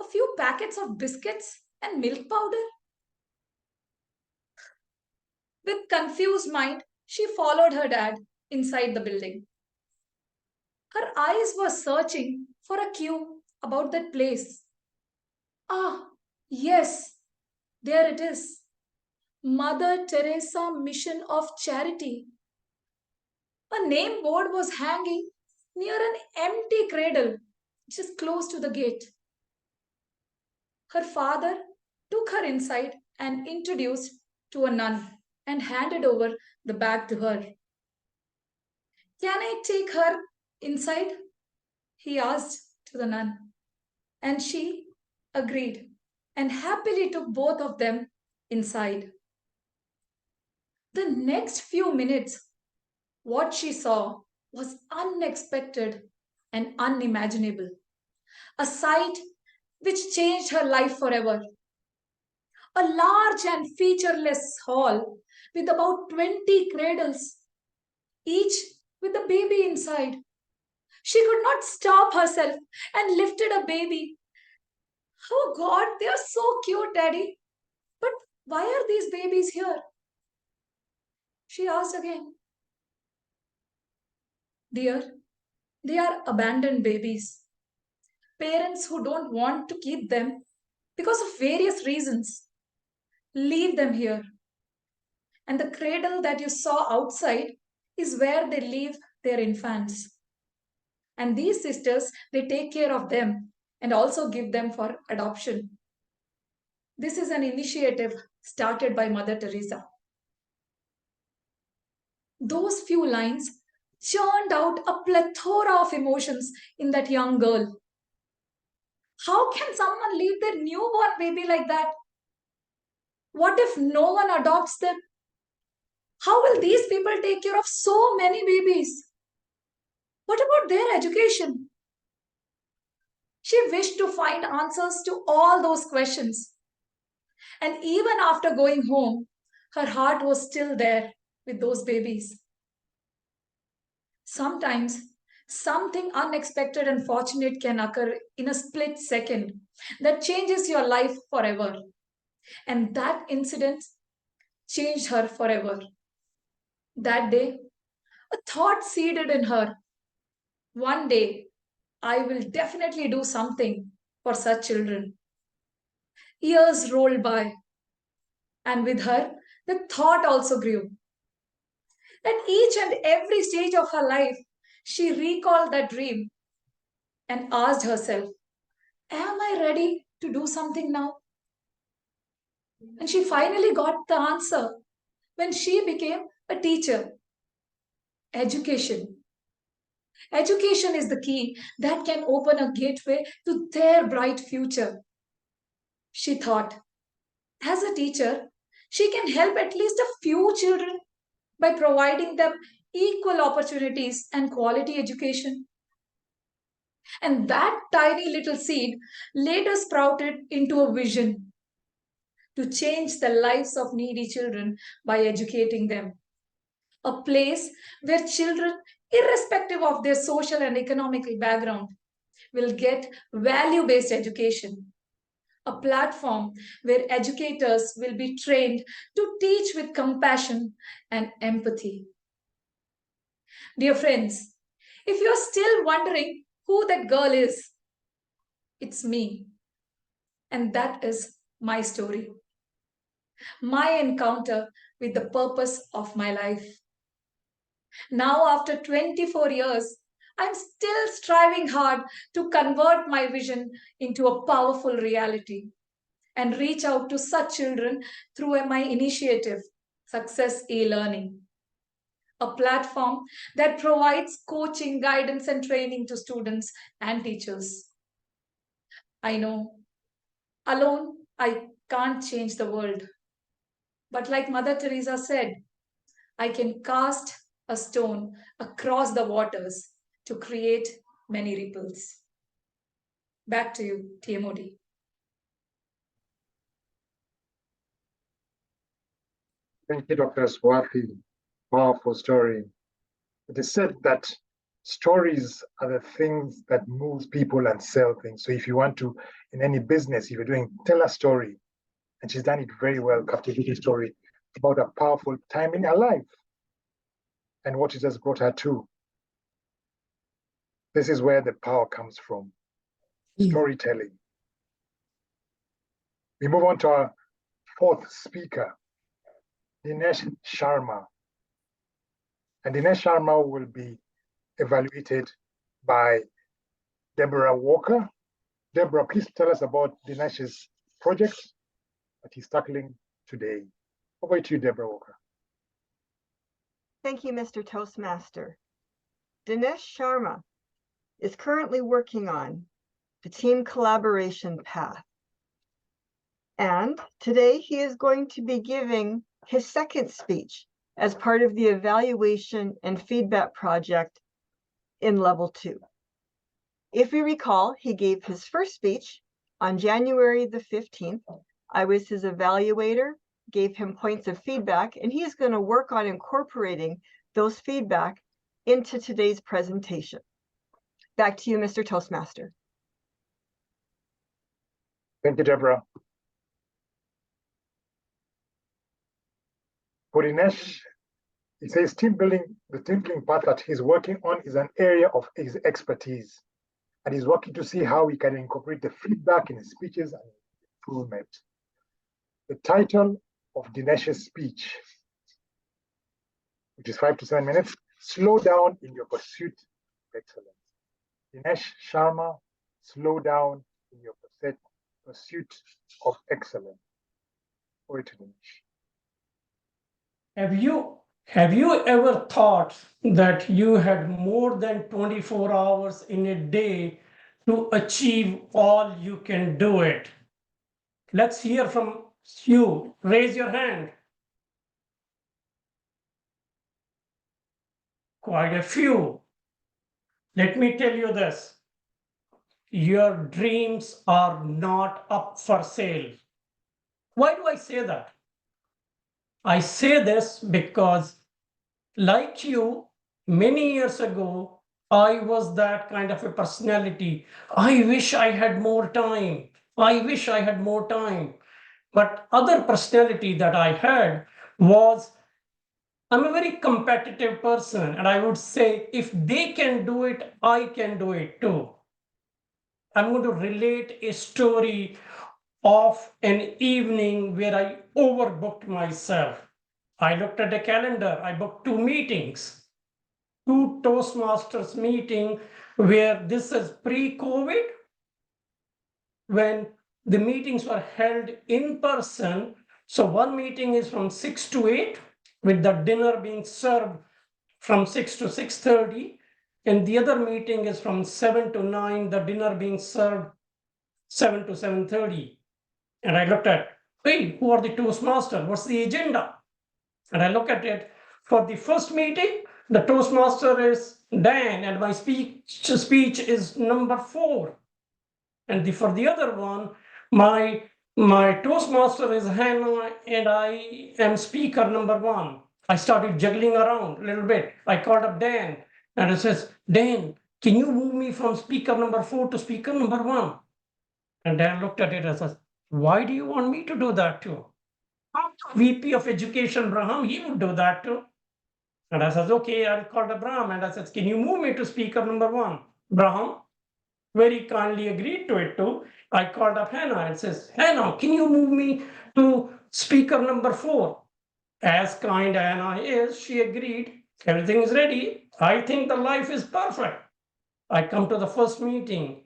a few packets of biscuits and milk powder. With confused mind, she followed her dad inside the building. Her eyes were searching for a clue about that place. Ah, yes, there it is. Mother Teresa Mission of Charity. A name board was hanging near an empty cradle just close to the gate. Her father took her inside and introduced to a nun and handed over the bag to her. Can I take her inside? He asked to the nun. And she agreed and happily took both of them inside. The next few minutes, what she saw was unexpected and unimaginable. A sight which changed her life forever. A large and featureless hall with about 20 cradles, each with a baby inside. She could not stop herself and lifted a baby. Oh God, they are so cute, Daddy. But why are these babies here? She asked again. Dear, they are abandoned babies. Parents who don't want to keep them because of various reasons leave them here. And the cradle that you saw outside is where they leave their infants. And these sisters, they take care of them and also give them for adoption. This is an initiative started by Mother Teresa. Those few lines churned out a plethora of emotions in that young girl. How can someone leave their newborn baby like that? What if no one adopts them? How will these people take care of so many babies? What about their education? She wished to find answers to all those questions. And even after going home, her heart was still there with those babies. Sometimes something unexpected and fortunate can occur in a split second that changes your life forever. And that incident changed her forever. That day, a thought seeded in her. One day, I will definitely do something for such children. Years rolled by, and with her, the thought also grew. At each and every stage of her life, she recalled that dream and asked herself, am I ready to do something now? And she finally got the answer when she became a teacher. Education. Education is the key that can open a gateway to their bright future. She thought, as a teacher, she can help at least a few children by providing them equal opportunities and quality education. And that tiny little seed later sprouted into a vision to change the lives of needy children by educating them. A place where children, irrespective of their social and economical background, will get value-based education. A platform where educators will be trained to teach with compassion and empathy. Dear friends, if you're still wondering who that girl is, it's me. And that is my story. My encounter with the purpose of my life. Now, after 24 years, I'm still striving hard to convert my vision into a powerful reality and reach out to such children through my initiative, Success E-Learning, a platform that provides coaching, guidance, and training to students and teachers. I know, alone, I can't change the world. But like Mother Teresa said, I can cast a stone across the waters to create many ripples. Back to you, TMOD. Thank you, Dr. Aswathy. Powerful story. It is said that stories are the things that move people and sell things. So if you want to, in any business, if you're doing, tell a story. And she's done it very well, captivating story about a powerful time in her life and what it has brought her to. This is where the power comes from, storytelling. We move on to our fourth speaker, Dinesh Sharma. And Dinesh Sharma will be evaluated by Deborah Walker. Deborah, please tell us about Dinesh's project that he's tackling today. Over to you, Deborah Walker. Thank you, Mr. Toastmaster. Dinesh Sharma is currently working on the team collaboration path. And today he is going to be giving his second speech as part of the evaluation and feedback project in level 2. If you recall, he gave his first speech on January the 15th. I was his evaluator, gave him points of feedback, and he is going to work on incorporating those feedback into today's presentation. Back to you, Mr. Toastmaster. Thank you, Deborah. For Dinesh, he says team building, the team building part that he's working on is an area of his expertise. And he's working to see how we can incorporate the feedback in his speeches and improvement. The title of Dinesh's speech, which is 5 to 7 minutes, Slow Down in Your Pursuit of Excellence. Dinesh Sharma, slow down in your pursuit of excellence. Over to Dinesh. Have you ever thought that you had more than 24 hours in a day to achieve all you can do it? Let's hear from you. Raise your hand. Quite a few. Let me tell you this. Your dreams are not up for sale. Why do I say that? I say this because, like you, many years ago, I was that kind of a personality. I wish I had more time. I wish I had more time. But other personality that I had was, I'm a very competitive person, and I would say, if they can do it, I can do it too. I'm going to relate a story of an evening where I overbooked myself. I looked at the calendar, I booked 2 meetings, 2 Toastmasters meeting where this is pre-COVID, when the meetings were held in person. So one meeting is from 6 to 8, with the dinner being served from 6 to 6:30. and the other meeting is from 7 to 9, the dinner being served 7 to 7:30. And I looked at, hey, who are the Toastmasters? What's the agenda? And I look at it. For the first meeting, the Toastmaster is Dan, and my speech is number 4. And for the other one, my Toastmaster is Hannah, and I am speaker number 1. I started juggling around a little bit. I called up Dan, and I says, Dan, can you move me from speaker number 4 to speaker number 1? And Dan looked at it and says, why do you want me to do that too? VP of Education, Braham, he would do that too. And I said, okay, I'll call Abraham. And I said, can you move me to speaker number 1? Braham very kindly agreed to it too. I called up Hannah and says, Hannah, can you move me to speaker number 4? As kind Hannah is, she agreed. Everything is ready. I think the life is perfect. I come to the first meeting.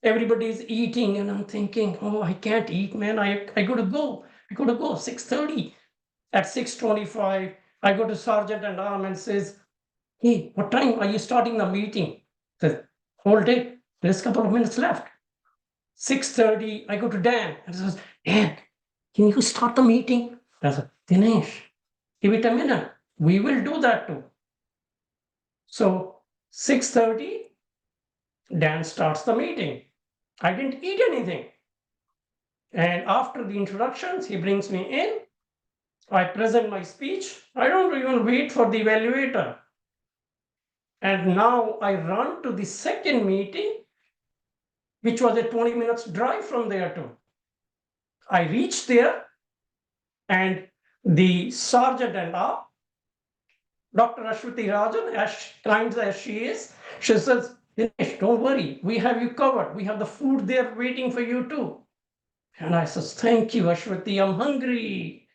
Everybody's eating and I'm thinking, oh, I can't eat, man. I got to go. I got to go 6:30. At 6:25, I go to Sergeant and Arm and says, hey, what time are you starting the meeting? Says, hold it. There's a couple of minutes left. 6:30, I go to Dan and says, Dan, can you start the meeting? I said, Dinesh, give it a minute. We will do that too. So 6:30, Dan starts the meeting. I didn't eat anything. And after the introductions, he brings me in. I present my speech. I don't even wait for the evaluator. And now I run to the second meeting, which was a 20 minutes drive from there too. I reached there and the sergeant and Dr. Aswathy Rajan, as kind as she is, she says, Dinesh, don't worry, we have you covered. We have the food there waiting for you too. And I says, thank you, Aswathy, I'm hungry.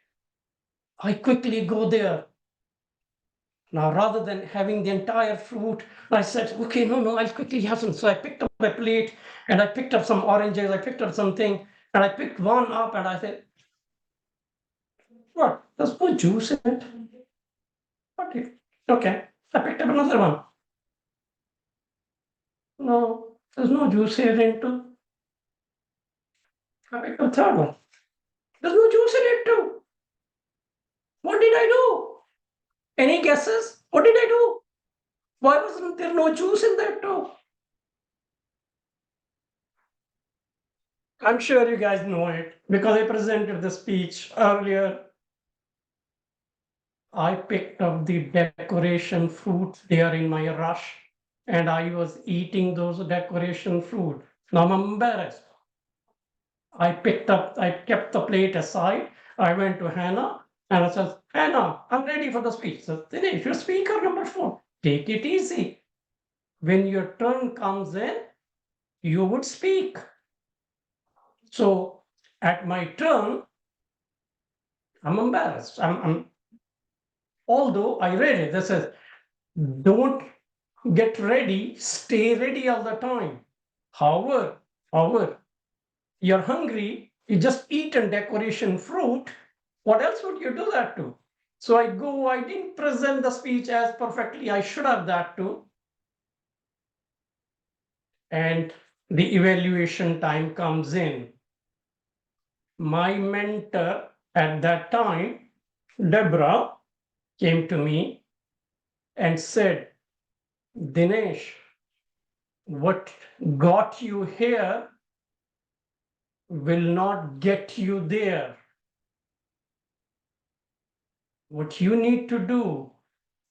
I quickly go there. Now, rather than having the entire fruit, I said, okay, no, I'll quickly have some. So I picked up a plate and I picked up some oranges, I picked up something, and I picked one up and I said, what? There's no juice in it. What? Okay, I picked up another one. No, there's no juice here in too. I picked up a third one. There's no juice in it too. What did I do? Any guesses? What did I do? Why wasn't there no juice in that too? I'm sure you guys know it because I presented the speech earlier. I picked up the decoration fruits there in my rush and I was eating those decoration fruit. Now I'm embarrassed. I kept the plate aside. I went to Hannah and I said, Hannah, I'm ready for the speech. So, Dinesh, you're speaker number 4. Take it easy. When your turn comes in, you would speak. So at my turn, I'm embarrassed. Although I read it, this is, don't get ready, stay ready all the time. However, you're hungry, you just eat a decoration fruit, what else would you do that to? So I didn't present the speech as perfectly, I should have that too. And the evaluation time comes in. My mentor at that time, Deborah, came to me and said, Dinesh, what got you here will not get you there. What you need to do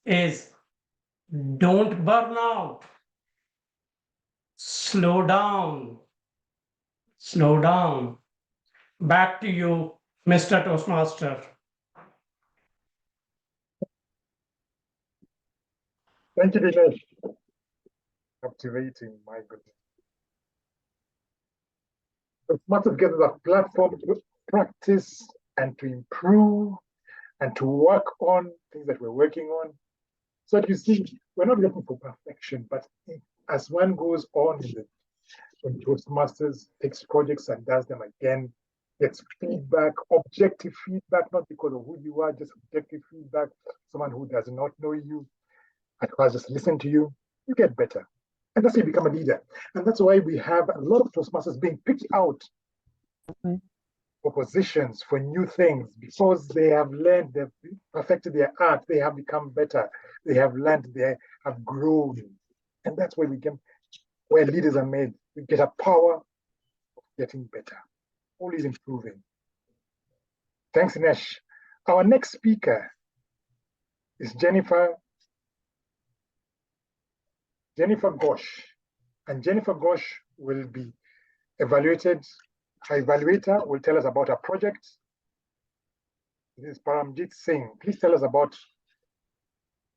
is don't burn out. Slow down. Slow down. Back to you, Mr. Toastmaster. Thank you, Dinesh. Captivating, my goodness. The Toastmasters gives us a platform to practice and to improve and to work on things that we're working on. So you see, we're not looking for perfection, but as one goes on when Toastmasters takes projects and does them again, gets feedback, objective feedback, not because of who you are, just objective feedback, someone who does not know you, and who has just listened to you, you get better. And that's how you become a leader. And that's why we have a lot of Toastmasters being picked out for positions, for new things, because they have learned, they've perfected their art, they have become better, they have learned, they have grown. And that's where where leaders are made. We get a power of getting better, always improving. Thanks, Dinesh. Our next speaker is Jennifer Ghosh. And Jennifer Ghosh will be evaluated. Her evaluator will tell us about her project. This is Paramjit Singh. Please tell us about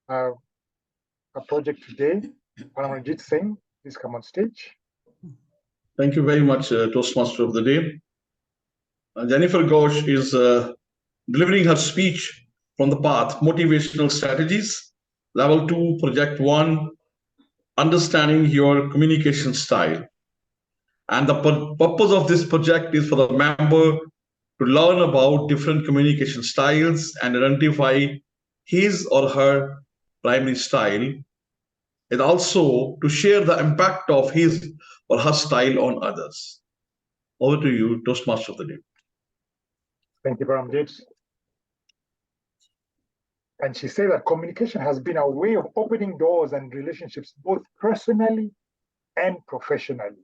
our project today. Paramjit Singh, please come on stage. Thank you very much, Toastmaster of the Day. Jennifer Ghosh is delivering her speech from the path, Motivational Strategies, Level 2, Project 1, Understanding Your Communication Style. And the purpose of this project is for the member to learn about different communication styles and identify his or her primary style, and also to share the impact of his or her style on others. Over to you, Toastmaster of the Day. Thank you, Paramjit. And she said that communication has been a way of opening doors and relationships, both personally and professionally.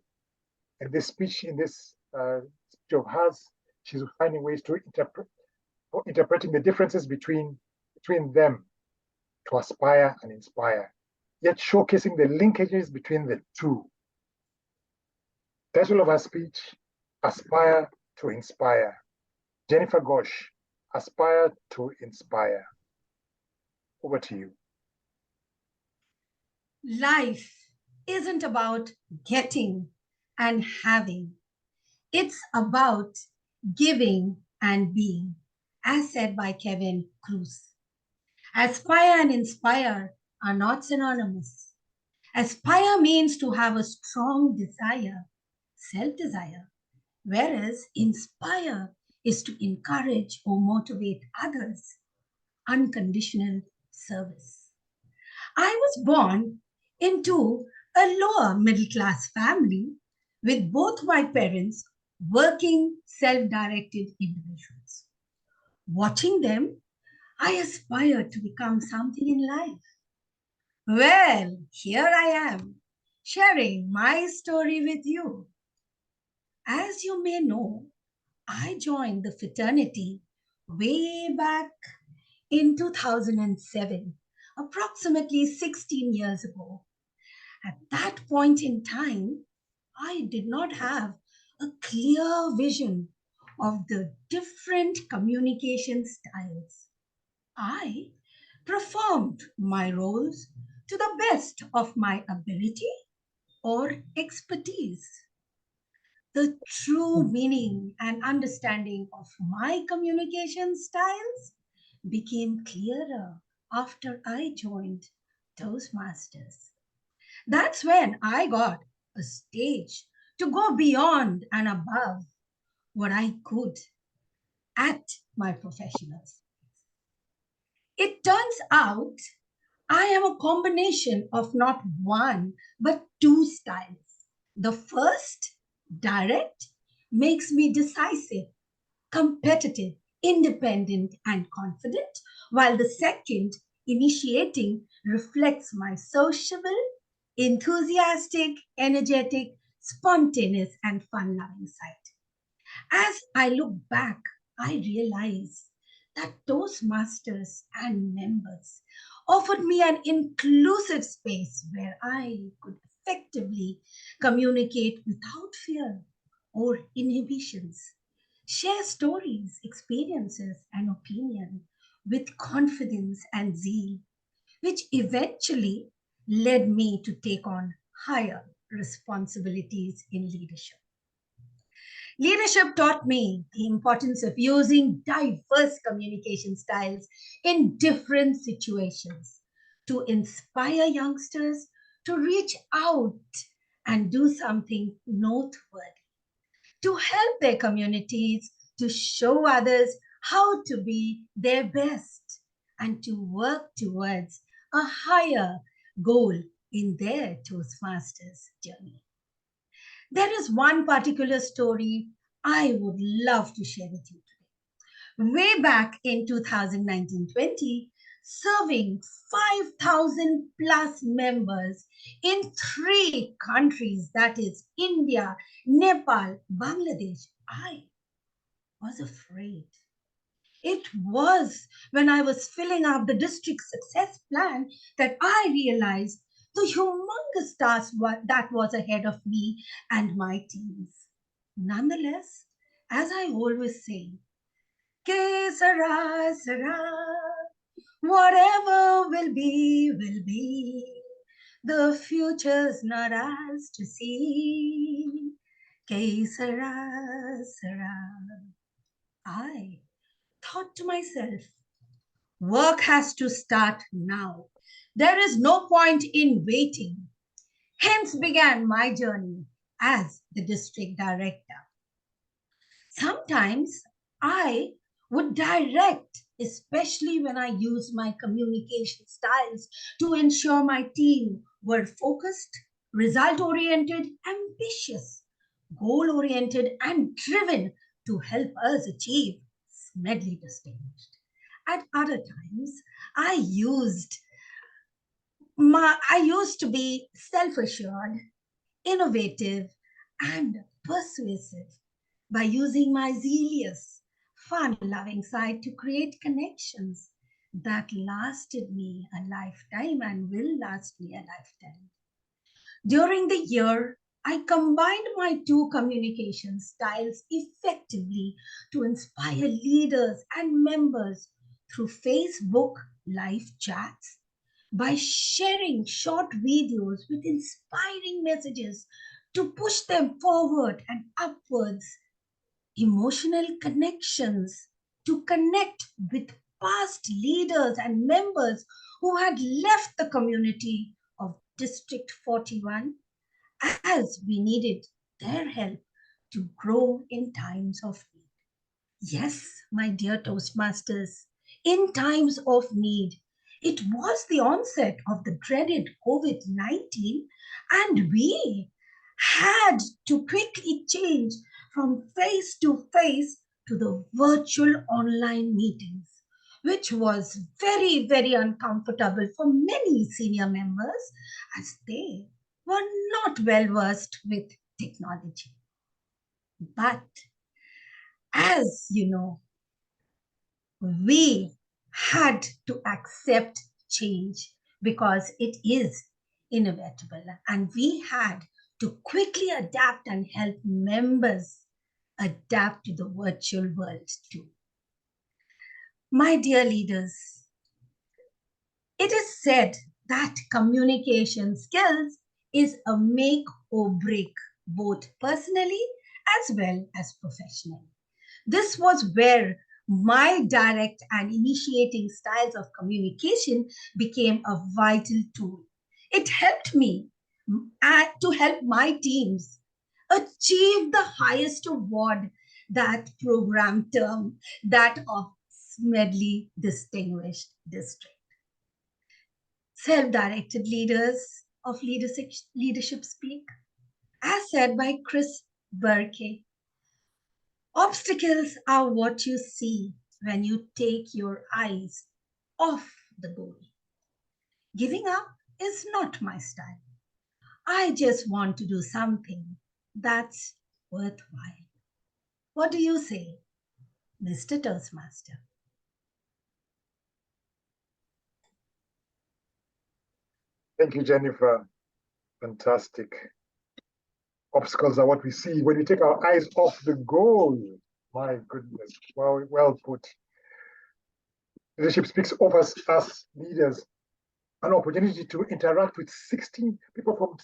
And this speech, in this speech of hers, she's finding ways to interpreting the differences between them to aspire and inspire, yet showcasing the linkages between the two. Title of her speech, Aspire to Inspire. Jennifer Ghosh, Aspire to Inspire. Over to you. Life isn't about getting and having. It's about giving and being, as said by Kevin Cruz. Aspire and inspire are not synonymous. Aspire means to have a strong desire, self-desire, whereas inspire is to encourage or motivate others, unconditional service. I was born into a lower middle-class family with both my parents working self-directed individuals. Watching them, I aspired to become something in life. Well, here I am, sharing my story with you. As you may know, I joined the fraternity way back in 2007, approximately 16 years ago. At that point in time, I did not have a clear vision of the different communication styles. I performed my roles to the best of my ability or expertise. The true meaning and understanding of my communication styles became clearer after I joined Toastmasters. That's when I got a stage to go beyond and above what I could at my professionals. It turns out I am a combination of not one, but two styles. The first, direct, makes me decisive, competitive, independent, and confident, while the second, initiating, reflects my sociable, enthusiastic, energetic, spontaneous, and fun-loving side. As I look back, I realize that Toastmasters and members offered me an inclusive space where I could effectively communicate without fear or inhibitions, share stories, experiences, and opinion with confidence and zeal, which eventually led me to take on higher responsibilities in leadership. Leadership taught me the importance of using diverse communication styles in different situations to inspire youngsters to reach out and do something noteworthy, to help their communities, to show others how to be their best, and to work towards a higher goal in their Toastmasters journey. There is one particular story I would love to share with you today. Way back in 2019-20, serving 5,000 plus members in 3 countries, that is India, Nepal, Bangladesh, I was afraid. It was when I was filling up the district success plan that I realized the humongous task that was ahead of me and my teams. Nonetheless, as I always say, que sera, sera, whatever will be, will be. The future's not ours to see. Que sera, sera. I thought to myself, work has to start now. There is no point in waiting. Hence began my journey as the district director. Sometimes I would direct, especially when I used my communication styles to ensure my team were focused, result-oriented, ambitious, goal-oriented, and driven to help us achieve Smedley Distinguished. At other times, I used to be self-assured, innovative, and persuasive by using my zealous, fun-loving side to create connections that lasted me a lifetime and will last me a lifetime. During the year, I combined my 2 communication styles effectively to inspire leaders and members through Facebook live chats, by sharing short videos with inspiring messages to push them forward and upwards, emotional connections to connect with past leaders and members who had left the community of District 41, as we needed their help to grow in times of need. Yes, my dear Toastmasters, in times of need, it was the onset of the dreaded COVID-19, and we had to quickly change from face-to-face to the virtual online meetings, which was very, very uncomfortable for many senior members as they were not well versed with technology. But as you know, we had to accept change because it is inevitable, and we had to quickly adapt and help members adapt to the virtual world too. My dear leaders, it is said that communication skills is a make or break, both personally as well as professionally. This was where my direct and initiating styles of communication became a vital tool. It helped me to help my teams achieve the highest award, that program term, that of Smedley Distinguished District. Self-directed leaders of leadership speak, as said by Chris Burka. Obstacles are what you see when you take your eyes off the goal. Giving up is not my style. I just want to do something that's worthwhile. What do you say, Mr. Toastmaster? Thank you, Jennifer. Fantastic. Obstacles are what we see when we take our eyes off the goal. My goodness, well put. Leadership Speaks offers us leaders an opportunity to interact with 16 people from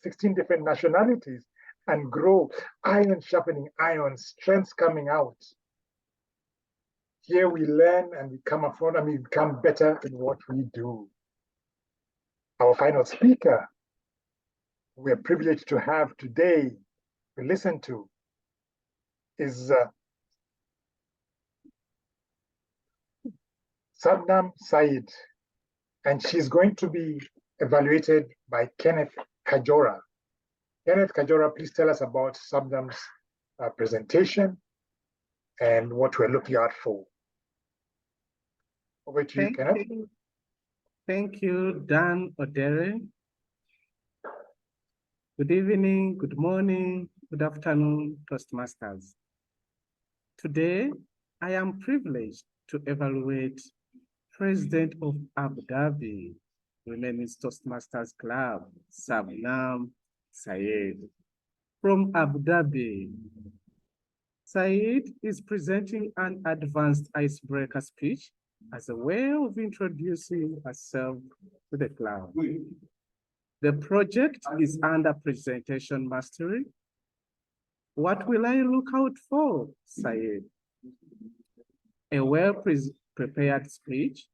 16 different nationalities and grow. Iron sharpening iron, strengths coming out. Here we learn and we come up front and we become better in what we do. Our final speaker, we're privileged to have today, we listen to, is Sabnam Saiyed, and she's going to be evaluated by Kenneth Kajora. Kenneth Kajora, please tell us about Sabnam's presentation and what we're looking out for. Over to you, Kenneth. Thank you, Dan Odero. Good evening, good morning, good afternoon, Toastmasters. Today, I am privileged to evaluate President of Abu Dhabi Women's Toastmasters Club, Sabnam Saiyed, from Abu Dhabi. Saiyed is presenting an advanced icebreaker speech as a way of introducing herself to the club. The project is under presentation mastery. What will I look out for, Saiyed? A well-prepared speech,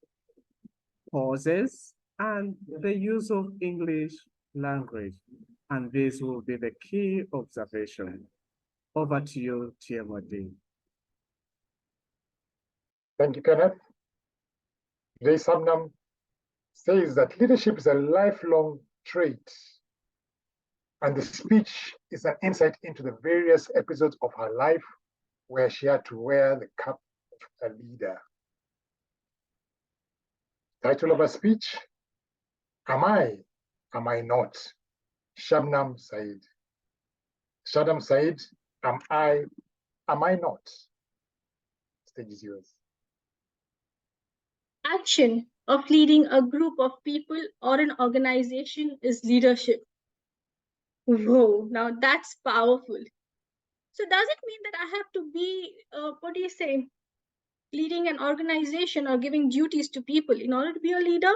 pauses, and the use of English language. And this will be the key observation. Over to you, TMOD. Thank you, Kenneth. Today, Sabnam says that leadership is a lifelong trait, and the speech is an insight into the various episodes of her life where she had to wear the cap of a leader. Title of her speech, Am I not? Sabnam Saiyed. Sabnam Saiyed, am I not? Stage is yours. Action of leading a group of people or an organization is leadership. Whoa, now that's powerful. So does it mean that I have to be, leading an organization or giving duties to people in order to be a leader?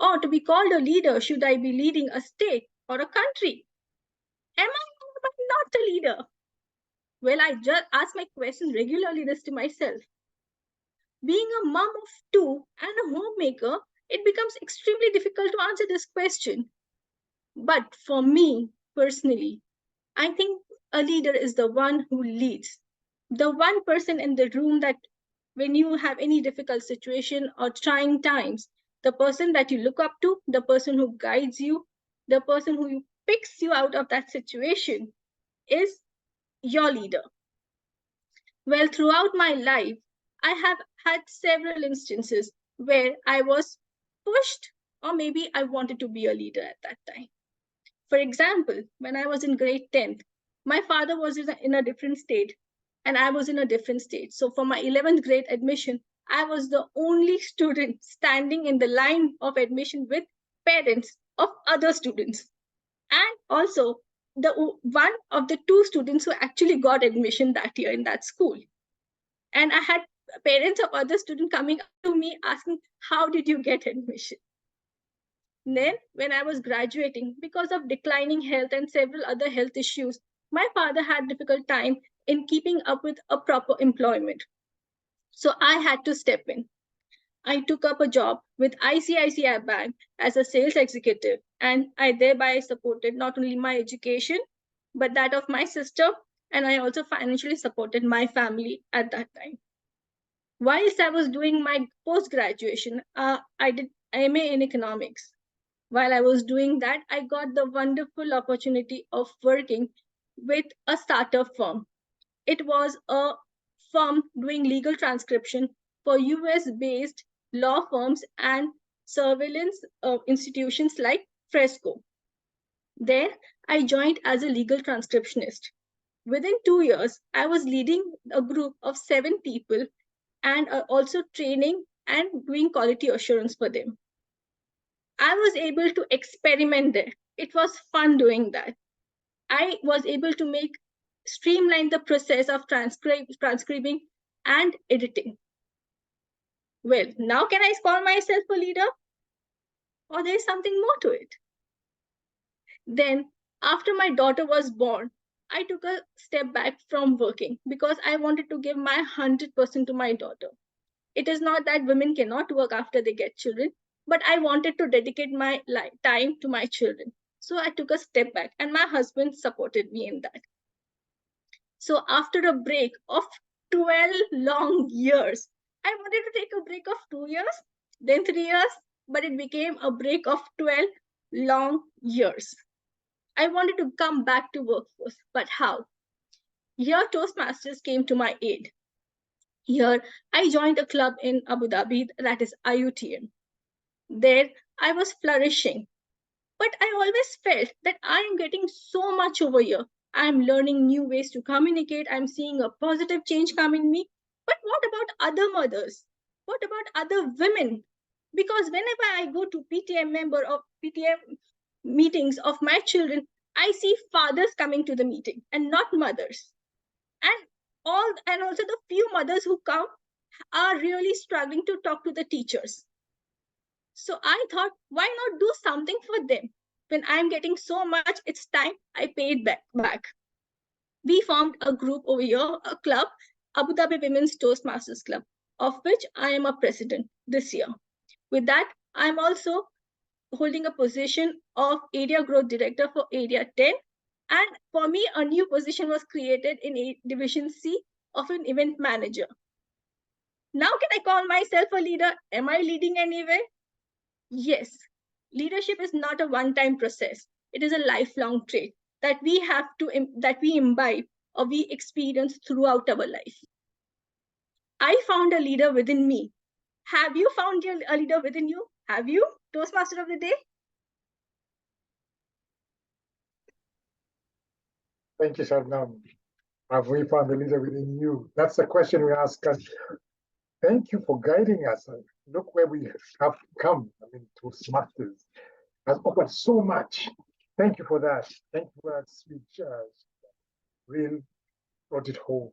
Or to be called a leader, should I be leading a state or a country? Am I not a leader? Well, I just ask my question regularly this to myself. Being a mom of two and a homemaker, it becomes extremely difficult to answer this question. But for me, personally, I think a leader is the one who leads. The one person in the room that when you have any difficult situation or trying times, the person that you look up to, the person who guides you, the person who picks you out of that situation is your leader. Well, throughout my life, I have had several instances where I was pushed, or maybe I wanted to be a leader at that time. For example, when I was in grade 10th, my father was in a different state and I was in a different state. So for my 11th grade admission, I was the only student standing in the line of admission with parents of other students. And also the one of the two students who actually got admission that year in that school. And I had parents of other students coming up to me asking, how did you get admission? Then when I was graduating, because of declining health and several other health issues, my father had difficult time in keeping up with a proper employment. So I had to step in. I took up a job with ICICI Bank as a sales executive, and I thereby supported not only my education, but that of my sister, and I also financially supported my family at that time. Whilst I was doing my post-graduation, I did MA in economics. While I was doing that, I got the wonderful opportunity of working with a startup firm. It was a firm doing legal transcription for US-based law firms and surveillance institutions like Fresco. There, I joined as a legal transcriptionist. Within 2 years, I was leading a group of 7 people and also training and doing quality assurance for them. I was able to experiment there. It was fun doing that. I was able to streamline the process of transcribing and editing. Well, now can I call myself a leader? Or there's something more to it? Then, after my daughter was born, I took a step back from working because I wanted to give my 100% to my daughter. It is not that women cannot work after they get children, but I wanted to dedicate my time to my children. So I took a step back and my husband supported me in that. So after a break of 12 long years, I wanted to take a break of 2 years, then 3 years, but it became a break of 12 long years. I wanted to come back to workforce, but how? Here, Toastmasters came to my aid. Here, I joined a club in Abu Dhabi, that is IUTM. There, I was flourishing. But I always felt that I am getting so much over here. I'm learning new ways to communicate. I'm seeing a positive change come in me. But what about other mothers? What about other women? Because whenever I go to PTM member of PTM meetings of my children, I see fathers coming to the meeting and not mothers. And also the few mothers who come are really struggling to talk to the teachers. So I thought, why not do something for them? When I'm getting so much, it's time I pay it back. We formed a group over here, a club, Abu Dhabi Women's Toastmasters Club, of which I am a president this year. With that, I'm also holding a position of Area Growth Director for Area 10. And for me, a new position was created in Division C of an event manager. Now can I call myself a leader? Am I leading anywhere? Yes, leadership is not a one-time process. It is a lifelong trait that we imbibe or we experience throughout our life. I found a leader within me. Have you found a leader within you? Have you, Toastmaster of the Day? Thank you, Sabnam. Have we found the leader within you? That's the question we ask us. Thank you for guiding us. Look where we have come. I mean, Toastmasters has offered so much. Thank you for that. Thank you for that speech. Really brought it home.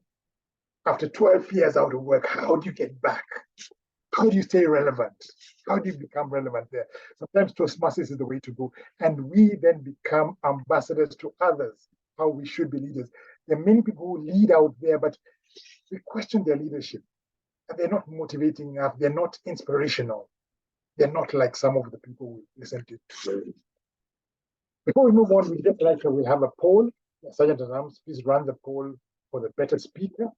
After 12 years out of work, how do you get back? How do you stay relevant? How do you become relevant there? Sometimes Toastmasters is the way to go. And we then become ambassadors to others, how we should be leaders. There are many people who lead out there, but we question their leadership. And they're not motivating enough. They're not inspirational. They're not like some of the people we listen to today. Before we move on, we'll have a poll. Sergeant at Arms, please run the poll for the better speaker.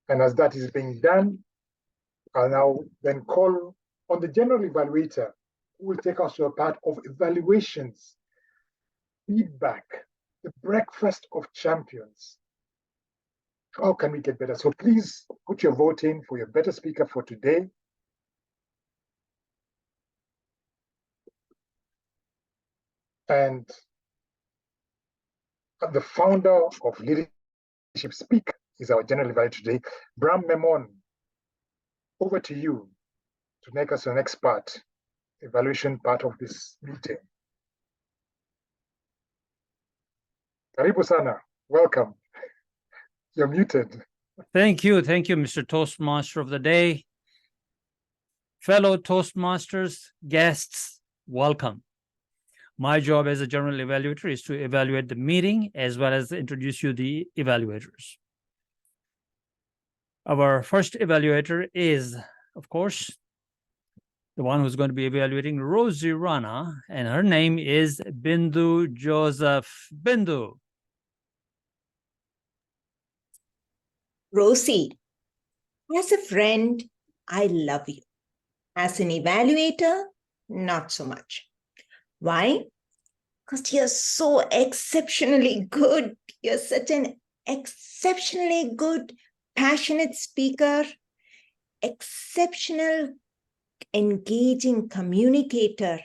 And as that is being done, I'll now then call on the general evaluator, who will take us to a part of evaluations, feedback, the breakfast of champions. How can we get better? So please put your vote in for your better speaker for today. And the founder of Leadership Speak is our general evaluator today. Bram Memon, over to you to make us an expert evaluation part of this meeting. Karibu sana, welcome. You're muted. Thank you, Mr. Toastmaster of the Day. Fellow Toastmasters, guests, welcome. My job as a general evaluator is to evaluate the meeting as well as introduce you the evaluators. Our first evaluator is, of course, the one who's going to be evaluating Rozy Rana, and her name is Bindu Joseph. Bindu. Rozy, as a friend, I love you. As an evaluator, not so much. Why? Because you're so exceptionally good. You're such an exceptionally good, passionate speaker, exceptional, engaging communicator,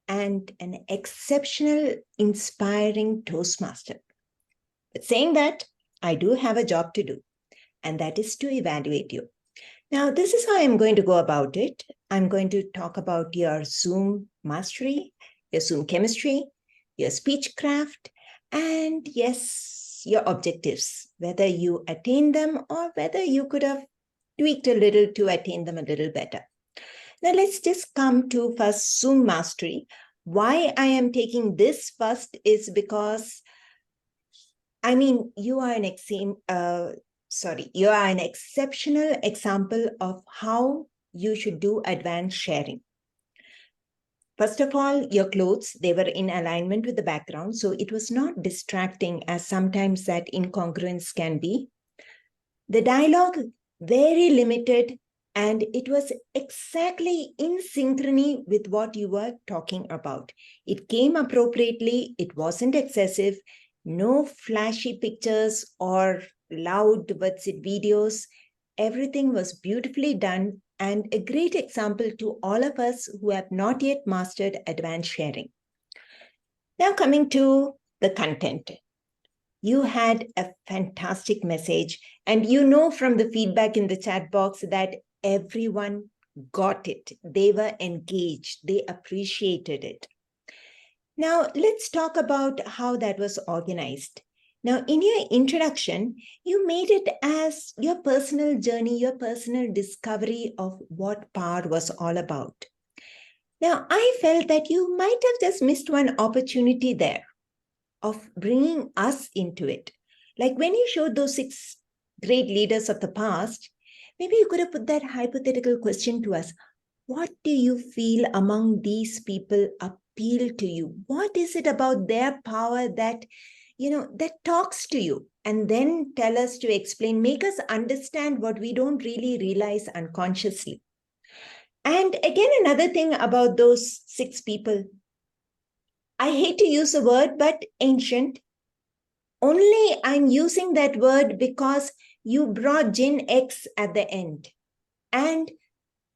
and an exceptional, inspiring Toastmaster. But saying that, I do have a job to do, and that is to evaluate you. Now, this is how I'm going to go about it. I'm going to talk about your Zoom mastery, your Zoom chemistry, your speechcraft, and yes, your objectives, whether you attain them or whether you could have tweaked a little to attain them a little better. Now, let's just come to first Zoom mastery. Why I am taking this first is because, I mean, you are an exceptional example of how you should do advanced sharing. First of all, your clothes, they were in alignment with the background, so it was not distracting as sometimes that incongruence can be. The dialogue, very limited, And it was exactly in synchrony with what you were talking about. It came appropriately, it wasn't excessive, no flashy pictures or loud what's-it videos. Everything was beautifully done and a great example to all of us who have not yet mastered advanced sharing. Now coming to the content. You had a fantastic message, and you know from the feedback in the chat box that everyone got it. They were engaged. They appreciated it. Now, let's talk about how that was organized. Now, in your introduction, you made it as your personal journey, your personal discovery of what power was all about. Now, I felt that you might have just missed one opportunity there of bringing us into it. Like when you showed those 6 great leaders of the past, maybe you could have put that hypothetical question to us. What do you feel among these people appeal to you? What is it about their power that, that talks to you? And then tell us to explain, make us understand what we don't really realize unconsciously. And again, another thing about those 6 people, I hate to use the word, but ancient. Only I'm using that word because you brought Gen X at the end. And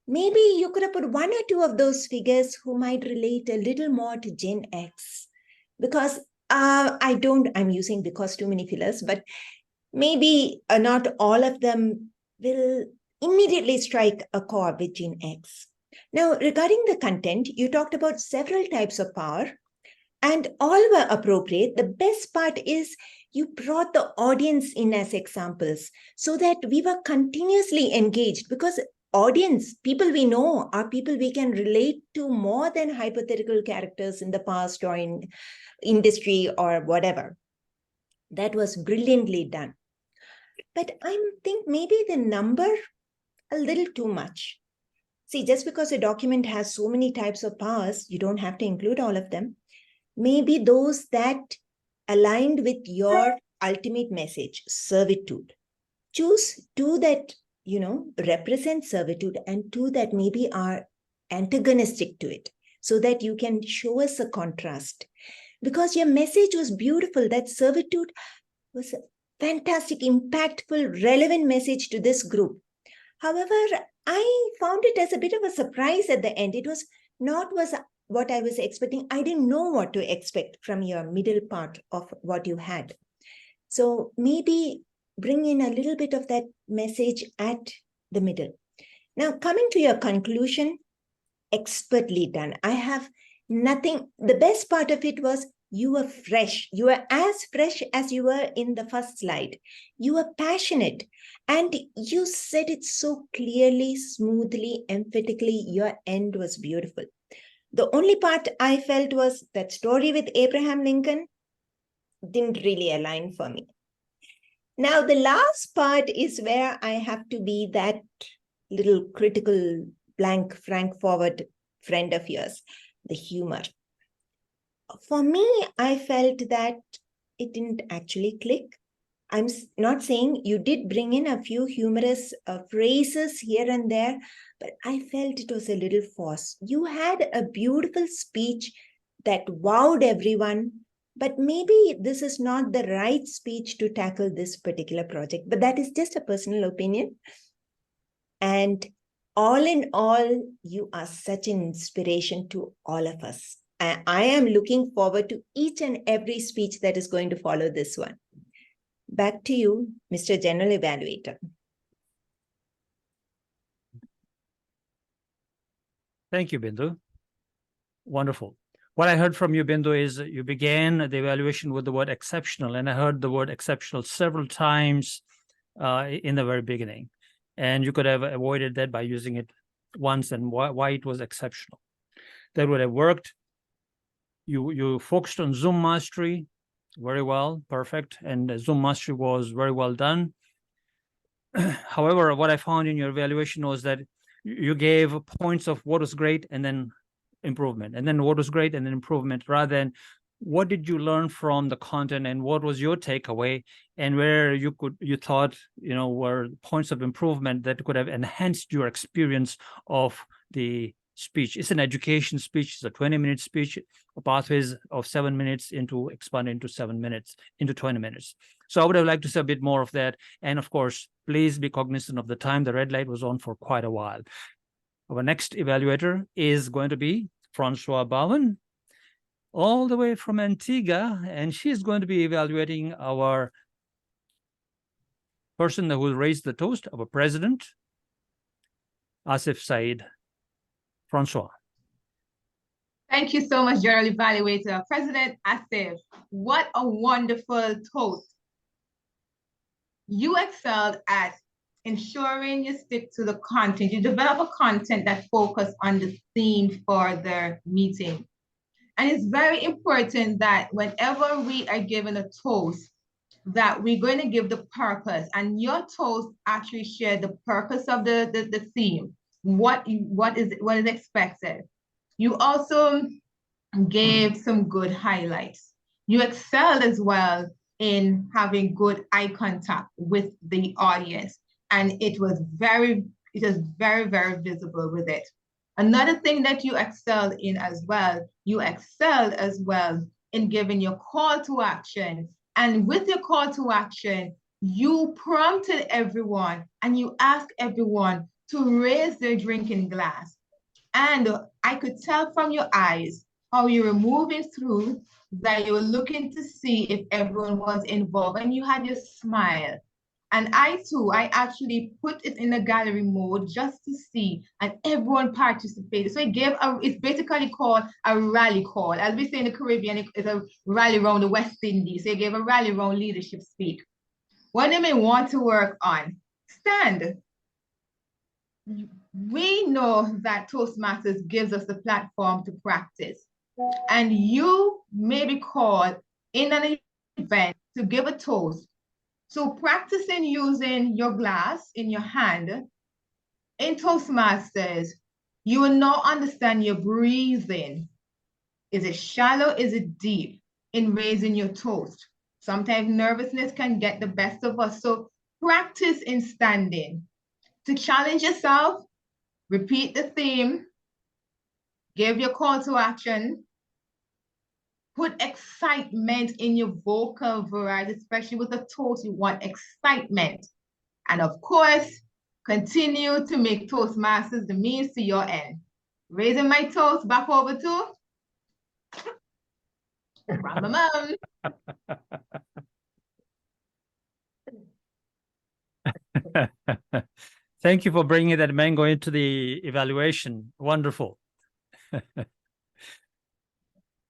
maybe you could have put 1 or 2 of those figures who might relate a little more to Gen X. Because I'm using because too many fillers, but maybe not all of them will immediately strike a chord with Gen X. Now, regarding the content, you talked about several types of power. And all were appropriate. The best part is you brought the audience in as examples so that we were continuously engaged, because audience, people we know, are people we can relate to more than hypothetical characters in the past or in industry or whatever. That was brilliantly done. But I think maybe the number a little too much. See, just because a document has so many types of powers, you don't have to include all of them. Maybe those that aligned with your ultimate message, servitude. Choose 2 that, represent servitude and 2 that maybe are antagonistic to it so that you can show us a contrast. Because your message was beautiful, that servitude was a fantastic, impactful, relevant message to this group. However, I found it as a bit of a surprise at the end. It was not what I was expecting. I didn't know what to expect from your middle part of what you had. So maybe bring in a little bit of that message at the middle. Now, coming to your conclusion, expertly done. I have nothing. The best part of it was you were fresh. You were as fresh as you were in the first slide. You were passionate and you said it so clearly, smoothly, emphatically. Your end was beautiful. The only part I felt was that story with Abraham Lincoln didn't really align for me. Now, the last part is where I have to be that little critical, blank, frank forward friend of yours, the humor. For me, I felt that it didn't actually click. I'm not saying you did bring in a few humorous phrases here and there, but I felt it was a little forced. You had a beautiful speech that wowed everyone, but maybe this is not the right speech to tackle this particular project. But that is just a personal opinion. And all in all, you are such an inspiration to all of us. I am looking forward to each and every speech that is going to follow this one. Back to you, Mr. General Evaluator. Thank you, Bindu. Wonderful. What I heard from you, Bindu, is you began the evaluation with the word exceptional, and I heard the word exceptional several times in the very beginning. And you could have avoided that by using it once and why it was exceptional. That would have worked. You focused on Zoom mastery very well, perfect, and Zoom mastery was very well done. However, what I found in your evaluation was that you gave points of what was great and then improvement, and then what was great and then improvement, rather than what did you learn from the content, and what was your takeaway, and where you thought, were points of improvement that could have enhanced your experience of the speech? It's an education speech. It's a 20-minute speech, a pathways of 7 minutes into expand into 7 minutes, into 20 minutes. So I would have liked to say a bit more of that. And of course, please be cognizant of the time. The red light was on for quite a while. Our next evaluator is going to be Francois Bowen, all the way from Antigua, and she's going to be evaluating our person that will raise the toast, our president, Asif Saiyed. Francois. Thank you so much, General Evaluator. President Asif, what a wonderful toast. You excelled at ensuring you stick to the content. You develop a content that focuses on the theme for the meeting. And it's very important that whenever we are given a toast, that we're going to give the purpose. And your toast actually shared the purpose of the theme. What is expected. You also gave some good highlights. You excelled as well in having good eye contact with the audience, and it was very, very visible with it. Another thing that you excelled in as well, you excelled as well in giving your call to action. And with your call to action, you prompted everyone and you asked everyone to raise their drinking glass. And I could tell from your eyes how you were moving through, that you were looking to see if everyone was involved, and you had your smile. And I too, I actually put it in the gallery mode just to see, and everyone participated. So it's basically called a rally call. As we say in the Caribbean, it's a rally around the West Indies. So you gave a rally around leadership speak. What they may want to work on, stand. We know that Toastmasters gives us the platform to practice. And you may be called in an event to give a toast. So practicing using your glass in your hand in Toastmasters, you will now understand your breathing. Is it shallow? Is it deep in raising your toast? Sometimes nervousness can get the best of us. So practice in standing. To challenge yourself, repeat the theme, give your call to action, put excitement in your vocal variety, especially with a toast, you want excitement. And of course, continue to make Toastmasters the means to your end. Raising my toast back over to Rama. Thank you for bringing that mango into the evaluation. Wonderful.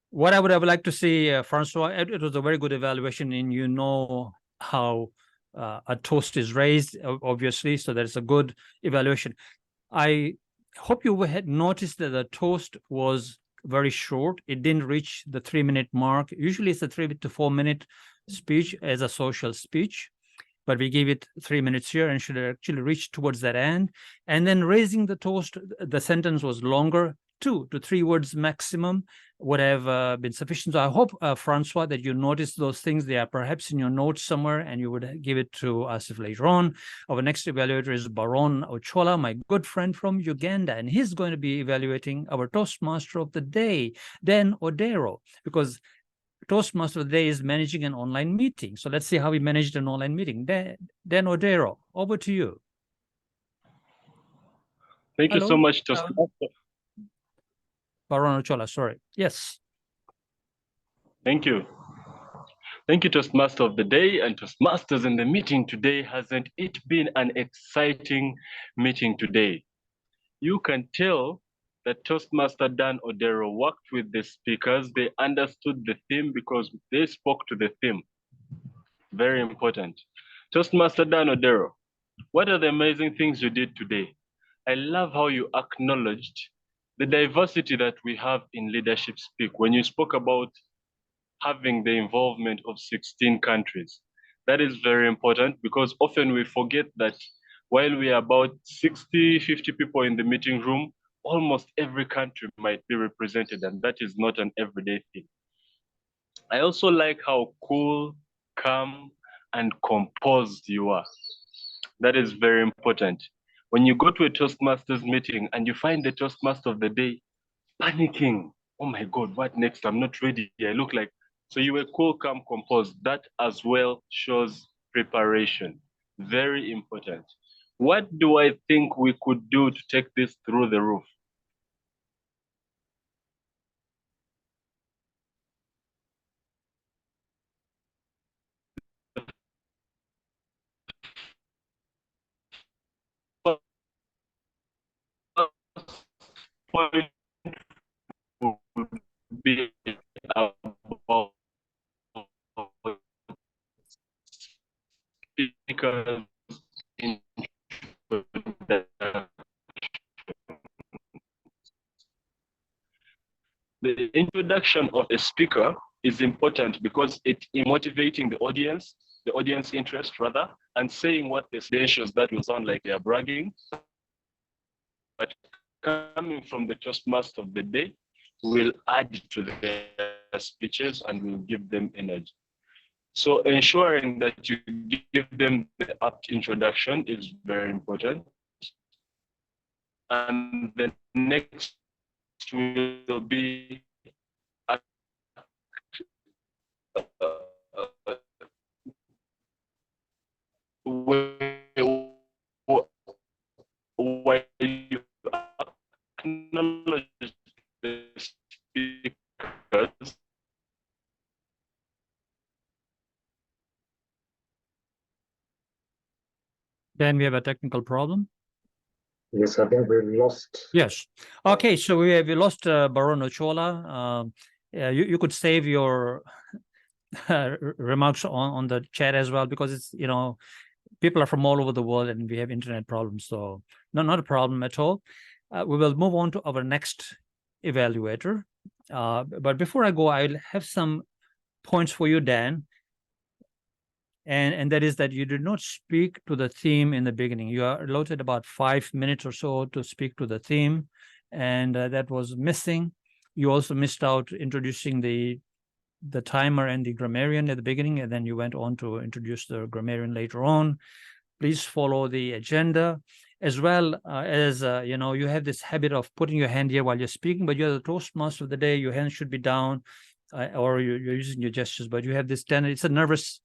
What I would have liked to see, Francois, it was a very good evaluation, and you know how a toast is raised, obviously, so that's a good evaluation. I hope you had noticed that the toast was very short. It didn't reach the 3-minute mark. Usually it's a 3 to 4 minute speech as a social speech, but we gave it 3 minutes here and should actually reach towards that end. And then raising the toast, the sentence was longer, 2 to 3 words maximum would have been sufficient. So I hope, Francois, that you noticed those things. They are perhaps in your notes somewhere, and you would give it to Asif later on. Our next evaluator is Baron Ochola, my good friend from Uganda, and he's going to be evaluating our Toastmaster of the day, Dan Odero, because Toastmaster of the day is managing an online meeting. So let's see how he managed an online meeting. Dan Odero, over to you. Thank you so much, Toastmaster. Baron Ochola, sorry. Yes. Thank you. Thank you, Toastmaster of the day and Toastmasters in the meeting today. Hasn't it been an exciting meeting today? You can tell that Toastmaster Dan Odero worked with the speakers. They understood the theme because they spoke to the theme. Very important. Toastmaster Dan Odero, what are the amazing things you did today? I love how you acknowledged the diversity that we have in leadership speak. When you spoke about having the involvement of 16 countries, that is very important because often we forget that while we are about 60, 50 people in the meeting room, almost every country might be represented, and that is not an everyday thing. I also like how cool, calm, and composed you are. That is very important. When you go to a Toastmasters meeting and you find the Toastmaster of the day panicking, oh my God, what next? I'm not ready. I look like. So you were cool, calm, composed. That as well shows preparation. Very important. What do I think we could do to take this through the roof? Point would be about speakers in the introduction of a speaker is important because it is motivating the audience interest rather, and saying what the credentials that will sound like they are bragging. But coming from the Toastmaster of the day will add to their speeches and will give them energy. So ensuring that you give them the apt introduction is very important. And the next will be where you acknowledge the speakers. Dan, we have a technical problem. Yes, I think we lost. Yes. Okay, so we lost Barono Chola. You could save your remarks on the chat as well, because it's, you know, people are from all over the world and we have internet problems. So not a problem at all. We will move on to our next evaluator. But before I go, I'll have some points for you, Dan. And that is that you did not speak to the theme in the beginning. You are allotted about 5 minutes or so to speak to the theme, and that was missing. You also missed out introducing the timer and the grammarian at the beginning, and then you went on to introduce the grammarian later on. Please follow the agenda, as well as, you know, you have this habit of putting your hand here while you're speaking, but you're the Toastmaster of the day. Your hand should be down, or you're using your gestures, but you have this tendency. It's a nervous.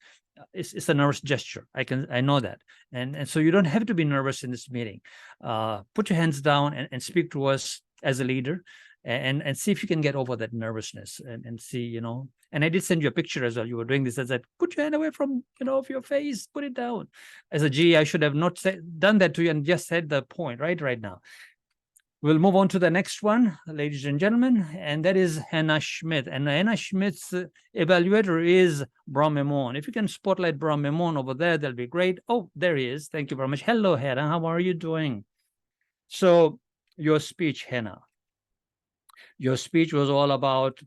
It's a nervous gesture. I know that, and so you don't have to be nervous in this meeting. Put your hands down and speak to us as a leader, and see if you can get over that nervousness, and see, you know. And I did send you a picture as well. You were doing this. I said, put your hand away from, you know, of your face. Put it down. As a G, I should have not done that to you and just said the point right now. We'll move on to the next one, ladies and gentlemen, and that is Hannah Schmidt. And Hannah Schmidt's evaluator is Brahmemon. If you can spotlight Brahmemon over there, that'll be great. Oh, there he is. Thank you very much. Hello, Hannah. How are you doing? So your speech, Hannah. Your speech was all about,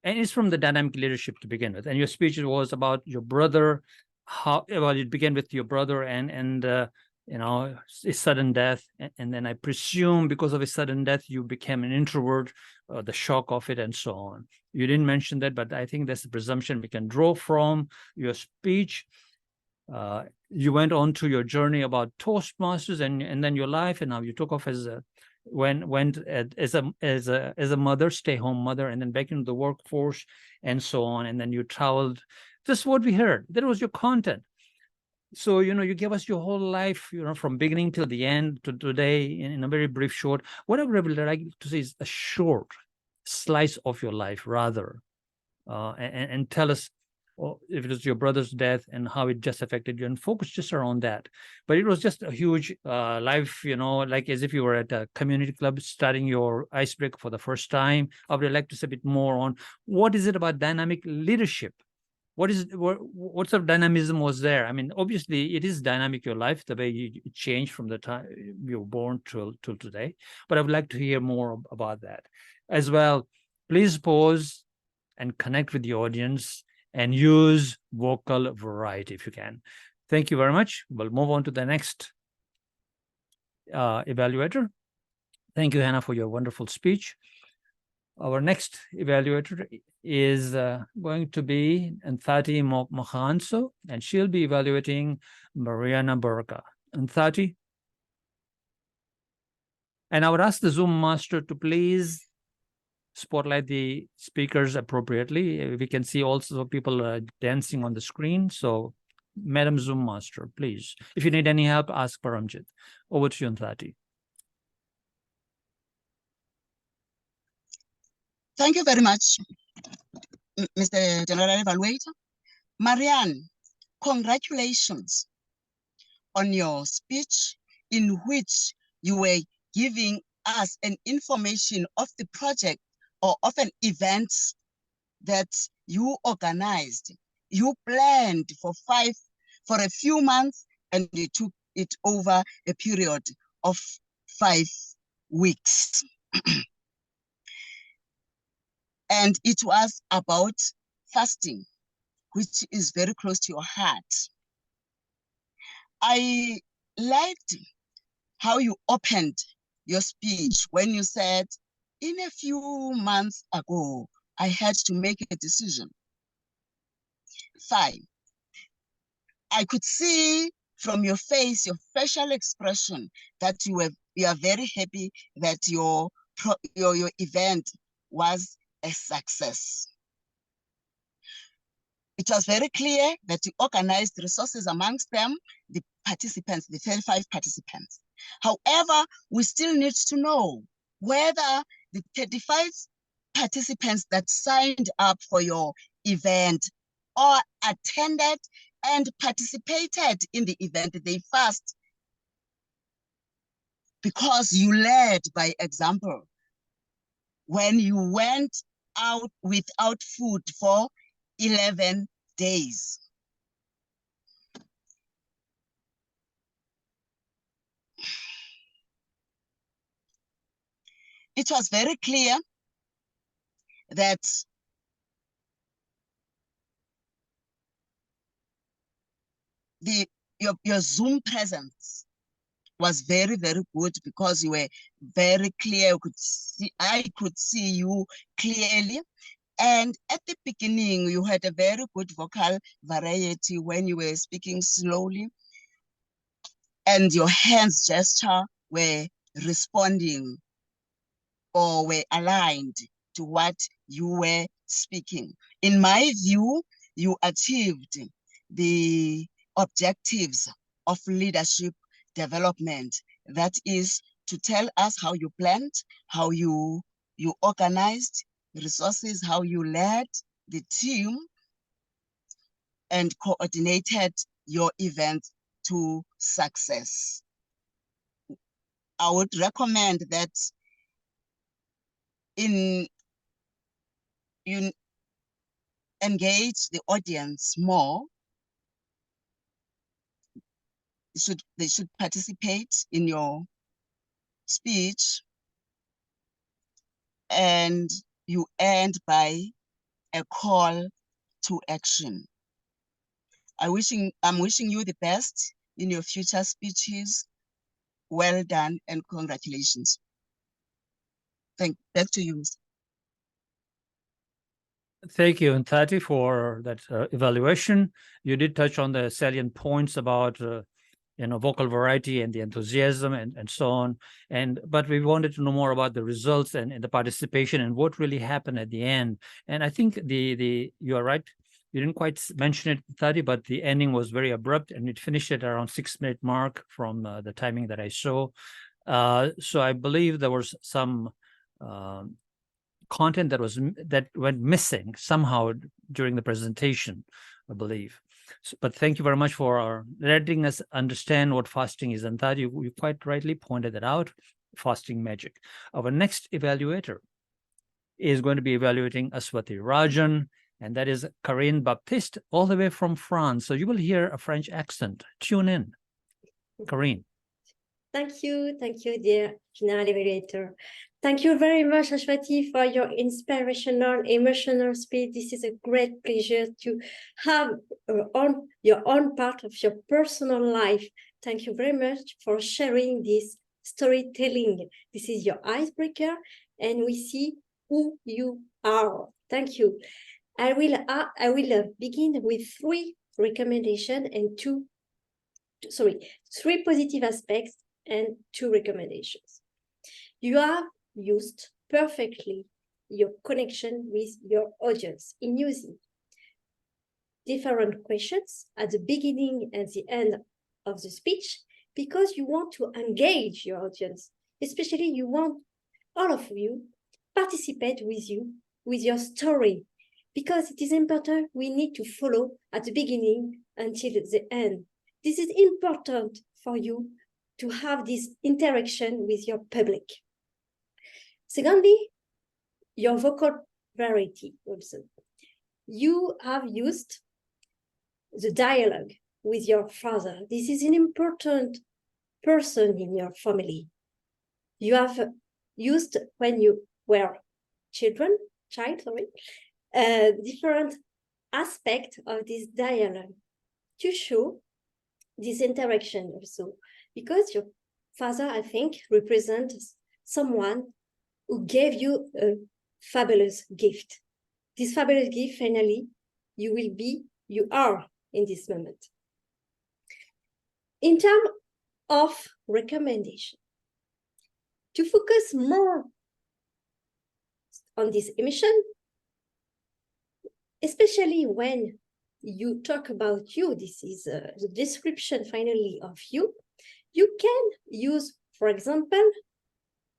and it's from the dynamic leadership to begin with. And your speech was about your brother, how, well, it began with your brother and you know, his sudden death. And then I presume because of his sudden death, you became an introvert, the shock of it and so on. You didn't mention that, but I think that's the presumption we can draw from your speech. You went on to your journey about Toastmasters and then your life, and now you took off as a, went as a mother, stay-home mother, and then back into the workforce and so on. And then you traveled. This is what we heard. That was your content. So, you know, you gave us your whole life, you know, from beginning till the end to today in a very brief short. What I would really like to say is a short slice of your life, rather, and tell us if it was your brother's death and how it just affected you, and focus just around that. But it was just a huge life, you know, like as if you were at a community club starting your icebreaker for the first time. I would like to say a bit more on what is it about dynamic leadership? What sort of dynamism was there? I mean, obviously it is dynamic, your life, the way you changed from the time you were born till today. But I would like to hear more about that as well. Please pause and connect with the audience and use vocal variety if you can. Thank you very much. We'll move on to the next evaluator. Thank you, Hannah, for your wonderful speech. Our next evaluator is going to be Anthati Mohmad, and she'll be evaluating Marianna Burka. Anthati. And I would ask the Zoom master to please spotlight the speakers appropriately. We can see also people dancing on the screen. So, Madam Zoom master, please. If you need any help, ask Paramjit. Over to you, Anthati. Thank you very much, Mr. General Evaluator. Marianne, congratulations on your speech in which you were giving us an information of the project or of an event that you organized. You planned for a few months, and you took it over a period of 5 weeks. And it was about fasting, which is very close to your heart. I liked how you opened your speech when you said, in a few months ago, I had to make a decision. Fine. I could see from your face, your facial expression, that you are very happy that your event was a success. It was very clear that you organized resources amongst them, the participants, the 35 participants. However, we still need to know whether the 35 participants that signed up for your event or attended and participated in the event, they fast because you led by example. When you went out without food for 11 days. It was very clear that your Zoom presence was very, very good because you were very clear. I could see you clearly. And at the beginning, you had a very good vocal variety when you were speaking slowly. And your hands gesture were responding or were aligned to what you were speaking. In my view, you achieved the objectives of leadership development. That is to tell us how you planned, how you organized resources, how you led the team and coordinated your event to success. I would recommend that you engage the audience more. They should participate in your speech, and you end by a call to action. I'm wishing you the best in your future speeches. Well done and congratulations. Back to you, Mr. Thank you, Anthati, for that evaluation. You did touch on the salient points about vocal variety and the enthusiasm and so on. But we wanted to know more about the results and the participation and what really happened at the end. And I think you are right. You didn't quite mention it, Anthati, but the ending was very abrupt and it finished at around 6-minute mark from the timing that I saw. So I believe there was some content that went missing somehow during the presentation, I believe. But thank you very much for letting us understand what fasting is. And that you quite rightly pointed that out, fasting magic. Our next evaluator is going to be evaluating Aswathy Rajan, and that is Karine Baptiste, all the way from France. So you will hear a French accent. Tune in. Karine. Thank you, dear General Evaluator. Thank you very much, Aswathy, for your inspirational, emotional speech. This is a great pleasure to have your own part of your personal life. Thank you very much for sharing this storytelling. This is your icebreaker, and we see who you are. Thank you. I will begin with three recommendations and three positive aspects and two recommendations. You have used perfectly your connection with your audience in using different questions at the beginning and the end of the speech, because you want to engage your audience, especially you want all of you participate with you with your story, because it is important. We need to follow at the beginning until the end. This is important for you to have this interaction with your public. Secondly, your vocal variety also. You have used the dialogue with your father. This is an important person in your family. You have used when you were different aspect of this dialogue to show this interaction also, because your father, I think, represents someone who gave you a fabulous gift. This fabulous gift, finally, you are in this moment. In terms of recommendation, to focus more on this emission, especially when you talk about you, this is the description finally of you, you can use, for example,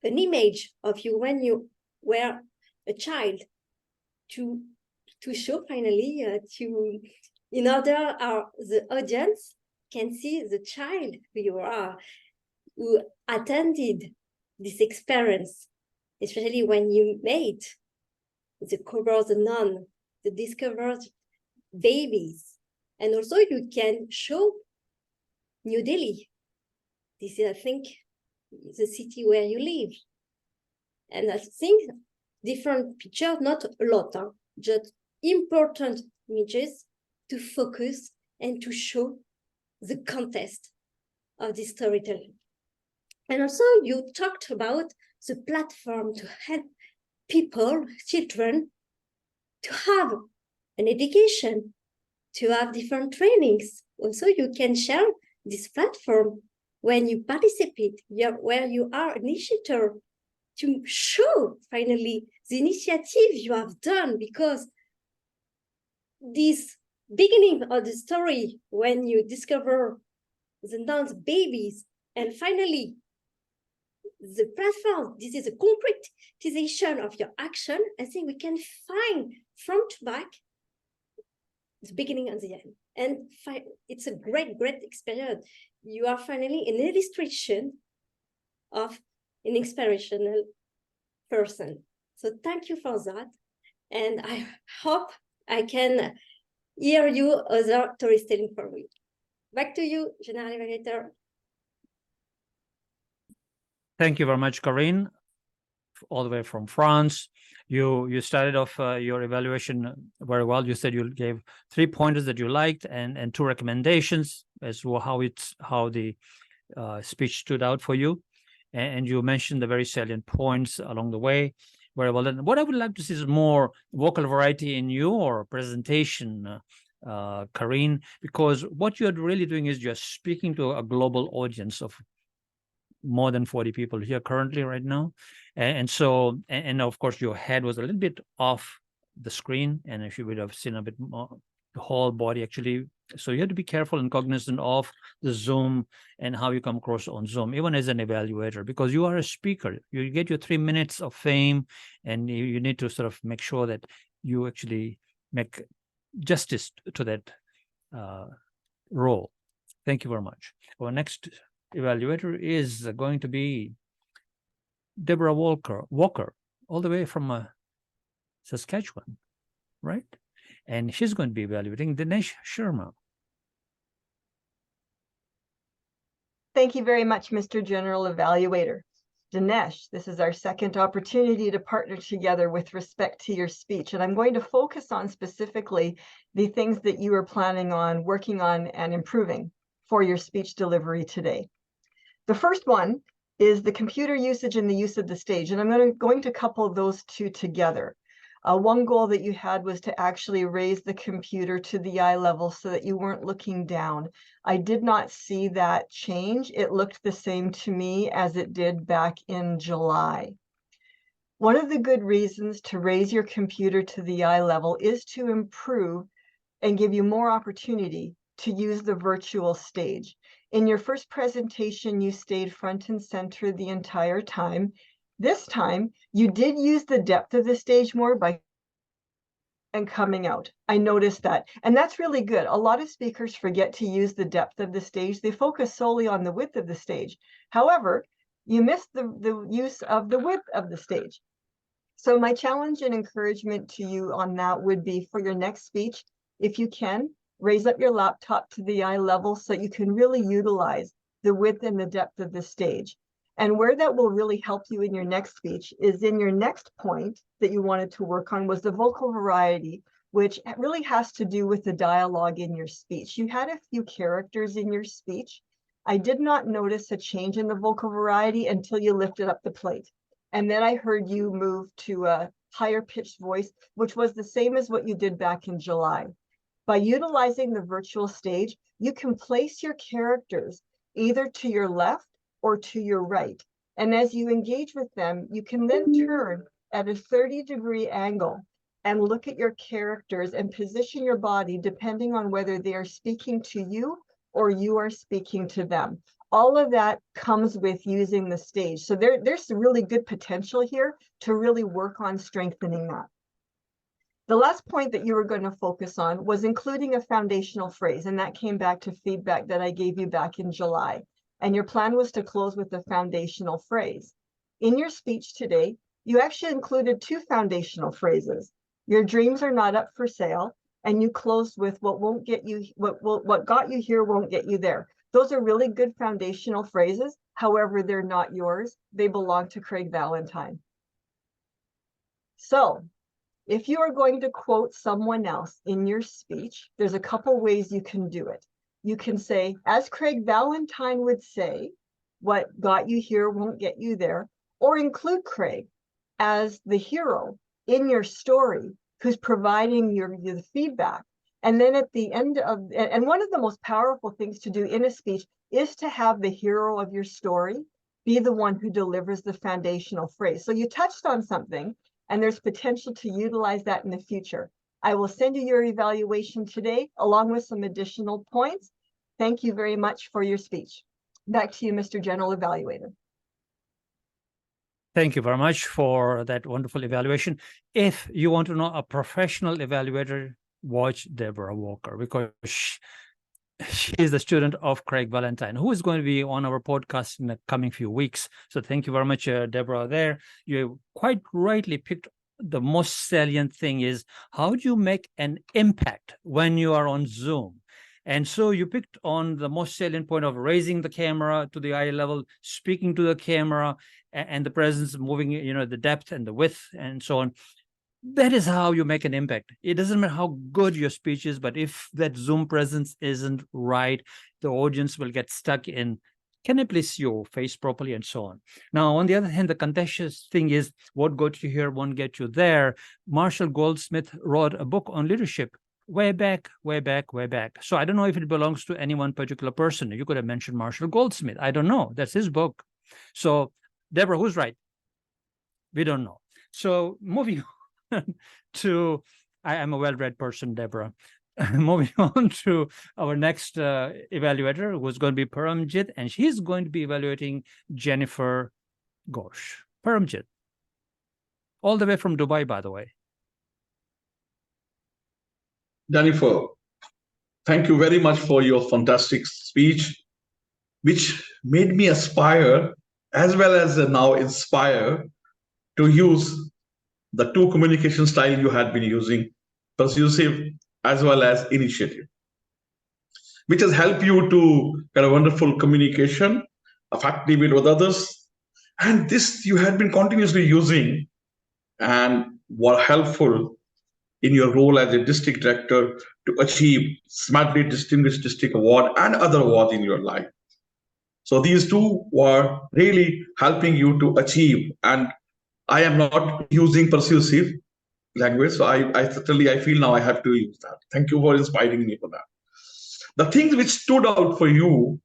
an image of you when you were a child to show finally in order the audience can see the child who you are, who attended this experience, especially when you made the cover the nun, the discovered babies. And also you can show New Delhi. This is, I think, the city where you live. And I think different pictures, not a lot, just important images to focus and to show the context of this storytelling. And also you talked about the platform to help people, children, to have an education, to have different trainings. Also, you can share this platform when you participate, where you are an initiator, to show finally the initiative you have done, because this beginning of the story, when you discover the nuns' babies, and finally the platform, this is a concretization of your action. I think we can find front to back the beginning and the end. And it's a great, great experience. You are finally an illustration of an inspirational person. So thank you for that. And I hope I can hear you other storytelling for me. Back to you, General Evaluator. Thank you very much, Corinne, all the way from France. You started off your evaluation very well. You said you gave 3 pointers that you liked and 2 recommendations as to how the speech stood out for you, and you mentioned the very salient points along the way. Very well done. What I would like to see is more vocal variety in your presentation, Corinne, because what you're really doing is you're speaking to a global audience of more than 40 people here currently right now. And so of course your head was a little bit off the screen, and if you would have seen a bit more the whole body actually. So you have to be careful and cognizant of the Zoom and how you come across on Zoom, even as an evaluator, because you are a speaker. You get your 3 minutes of fame, and you need to sort of make sure that you actually make justice to that role. Thank you very much. Our next evaluator is going to be Deborah Walker, all the way from Saskatchewan, right? And she's going to be evaluating Dinesh Sharma. Thank you very much, Mr. General Evaluator. Dinesh, this is our second opportunity to partner together with respect to your speech, and I'm going to focus on specifically the things that you are planning on working on and improving for your speech delivery today. The first one is the computer usage and the use of the stage. And I'm going to couple those two together. One goal that you had was to actually raise the computer to the eye level so that you weren't looking down. I did not see that change. It looked the same to me as it did back in July. One of the good reasons to raise your computer to the eye level is to improve and give you more opportunity to use the virtual stage. In your first presentation, you stayed front and center the entire time. This time, you did use the depth of the stage more by and coming out. I noticed that. And that's really good. A lot of speakers forget to use the depth of the stage. They focus solely on the width of the stage. However, you miss the use of the width of the stage. So my challenge and encouragement to you on that would be for your next speech, if you can, raise up your laptop to the eye level so you can really utilize the width and the depth of the stage. And where that will really help you in your next speech is in your next point that you wanted to work on was the vocal variety, which really has to do with the dialogue in your speech. You had a few characters in your speech. I did not notice a change in the vocal variety until you lifted up the plate. And then I heard you move to a higher pitched voice, which was the same as what you did back in July. By utilizing the virtual stage, you can place your characters either to your left or to your right. And as you engage with them, you can then turn at a 30-degree angle and look at your characters and position your body depending on whether they are speaking to you or you are speaking to them. All of that comes with using the stage. So there's really good potential here to really work on strengthening that. The last point that you were going to focus on was including a foundational phrase, and that came back to feedback that I gave you back in July. And your plan was to close with a foundational phrase. In your speech today, you actually included two foundational phrases. Your dreams are not up for sale, and you closed with what got you here won't get you there. Those are really good foundational phrases. However, they're not yours. They belong to Craig Valentine. So if you are going to quote someone else in your speech, there's a couple ways you can do it. You can say, as Craig Valentine would say, what got you here won't get you there, or include Craig as the hero in your story who's providing your feedback. And then at the end of, and one of the most powerful things to do in a speech is to have the hero of your story be the one who delivers the foundational phrase. So you touched on something, and there's potential to utilize that in the future. I will send you your evaluation today, along with some additional points. Thank you very much for your speech. Back to you, Mr. General Evaluator. Thank you very much for that wonderful evaluation. If you want to know a professional evaluator, watch Deborah Walker, because she is the student of Craig Valentine, who is going to be on our podcast in the coming few weeks. So thank you very much, Deborah, there. You quite rightly picked the most salient thing is, how do you make an impact when you are on Zoom? And so you picked on the most salient point of raising the camera to the eye level, speaking to the camera, and the presence, moving, the depth and the width and so on. That is how you make an impact. It doesn't matter how good your speech is, but if that Zoom presence isn't right, the audience will get stuck in, can I please see your face properly, and so on. Now, on the other hand, the contentious thing is, what got you here won't get you there. Marshall Goldsmith wrote a book on leadership way back. So I don't know if it belongs to any one particular person. You could have mentioned Marshall Goldsmith. I don't know. That's his book. So, Deborah, who's right? We don't know. So moving on to, I'm a well-read person, Deborah. Moving on to our next evaluator, who's going to be Paramjit, and she's going to be evaluating Jennifer Ghosh. Paramjit, all the way from Dubai, by the way. Jennifer, thank you very much for your fantastic speech, which made me aspire, as well as now inspire, to use the two communication style you had been using, persuasive as well as initiative, which has helped you to get a wonderful communication, effective with others. And this you had been continuously using and were helpful in your role as a district director to achieve Smartly Distinguished District Award and other awards in your life. So these two were really helping you to achieve. And I am not using persuasive language, so I feel now I have to use that. Thank you for inspiring me for that. The things which stood out for you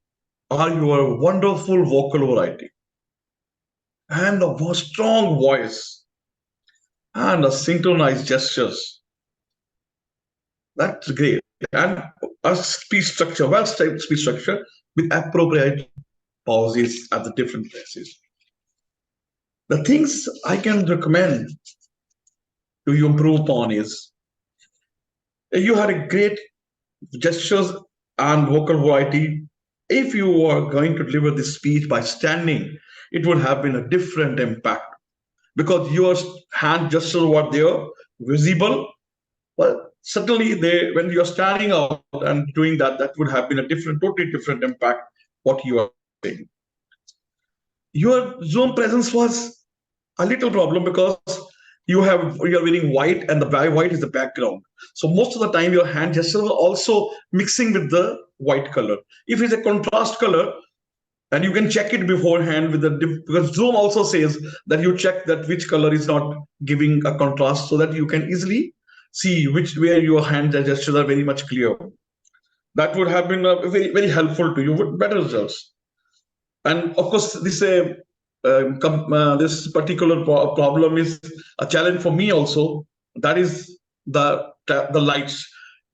are your wonderful vocal variety and a strong voice and a synchronized gestures. That's great. And a speech structure, well-structured speech structure with appropriate pauses at the different places. The things I can recommend to you improve upon is you had a great gestures and vocal variety. If you were going to deliver this speech by standing, it would have been a different impact because your hand gestures were there, visible. Well, certainly when you're standing out and doing that, that would have been a totally different impact what you are saying. Your Zoom presence was a little problem because you are wearing white and the white is the background. So most of the time your hand gestures are also mixing with the white color. If it's a contrast color, and you can check it beforehand with because Zoom also says that you check that which color is not giving a contrast so that you can easily see where your hand gestures are very much clear. That would have been very, very helpful to you with better results. And of course, this particular problem is a challenge for me also. That is the lights.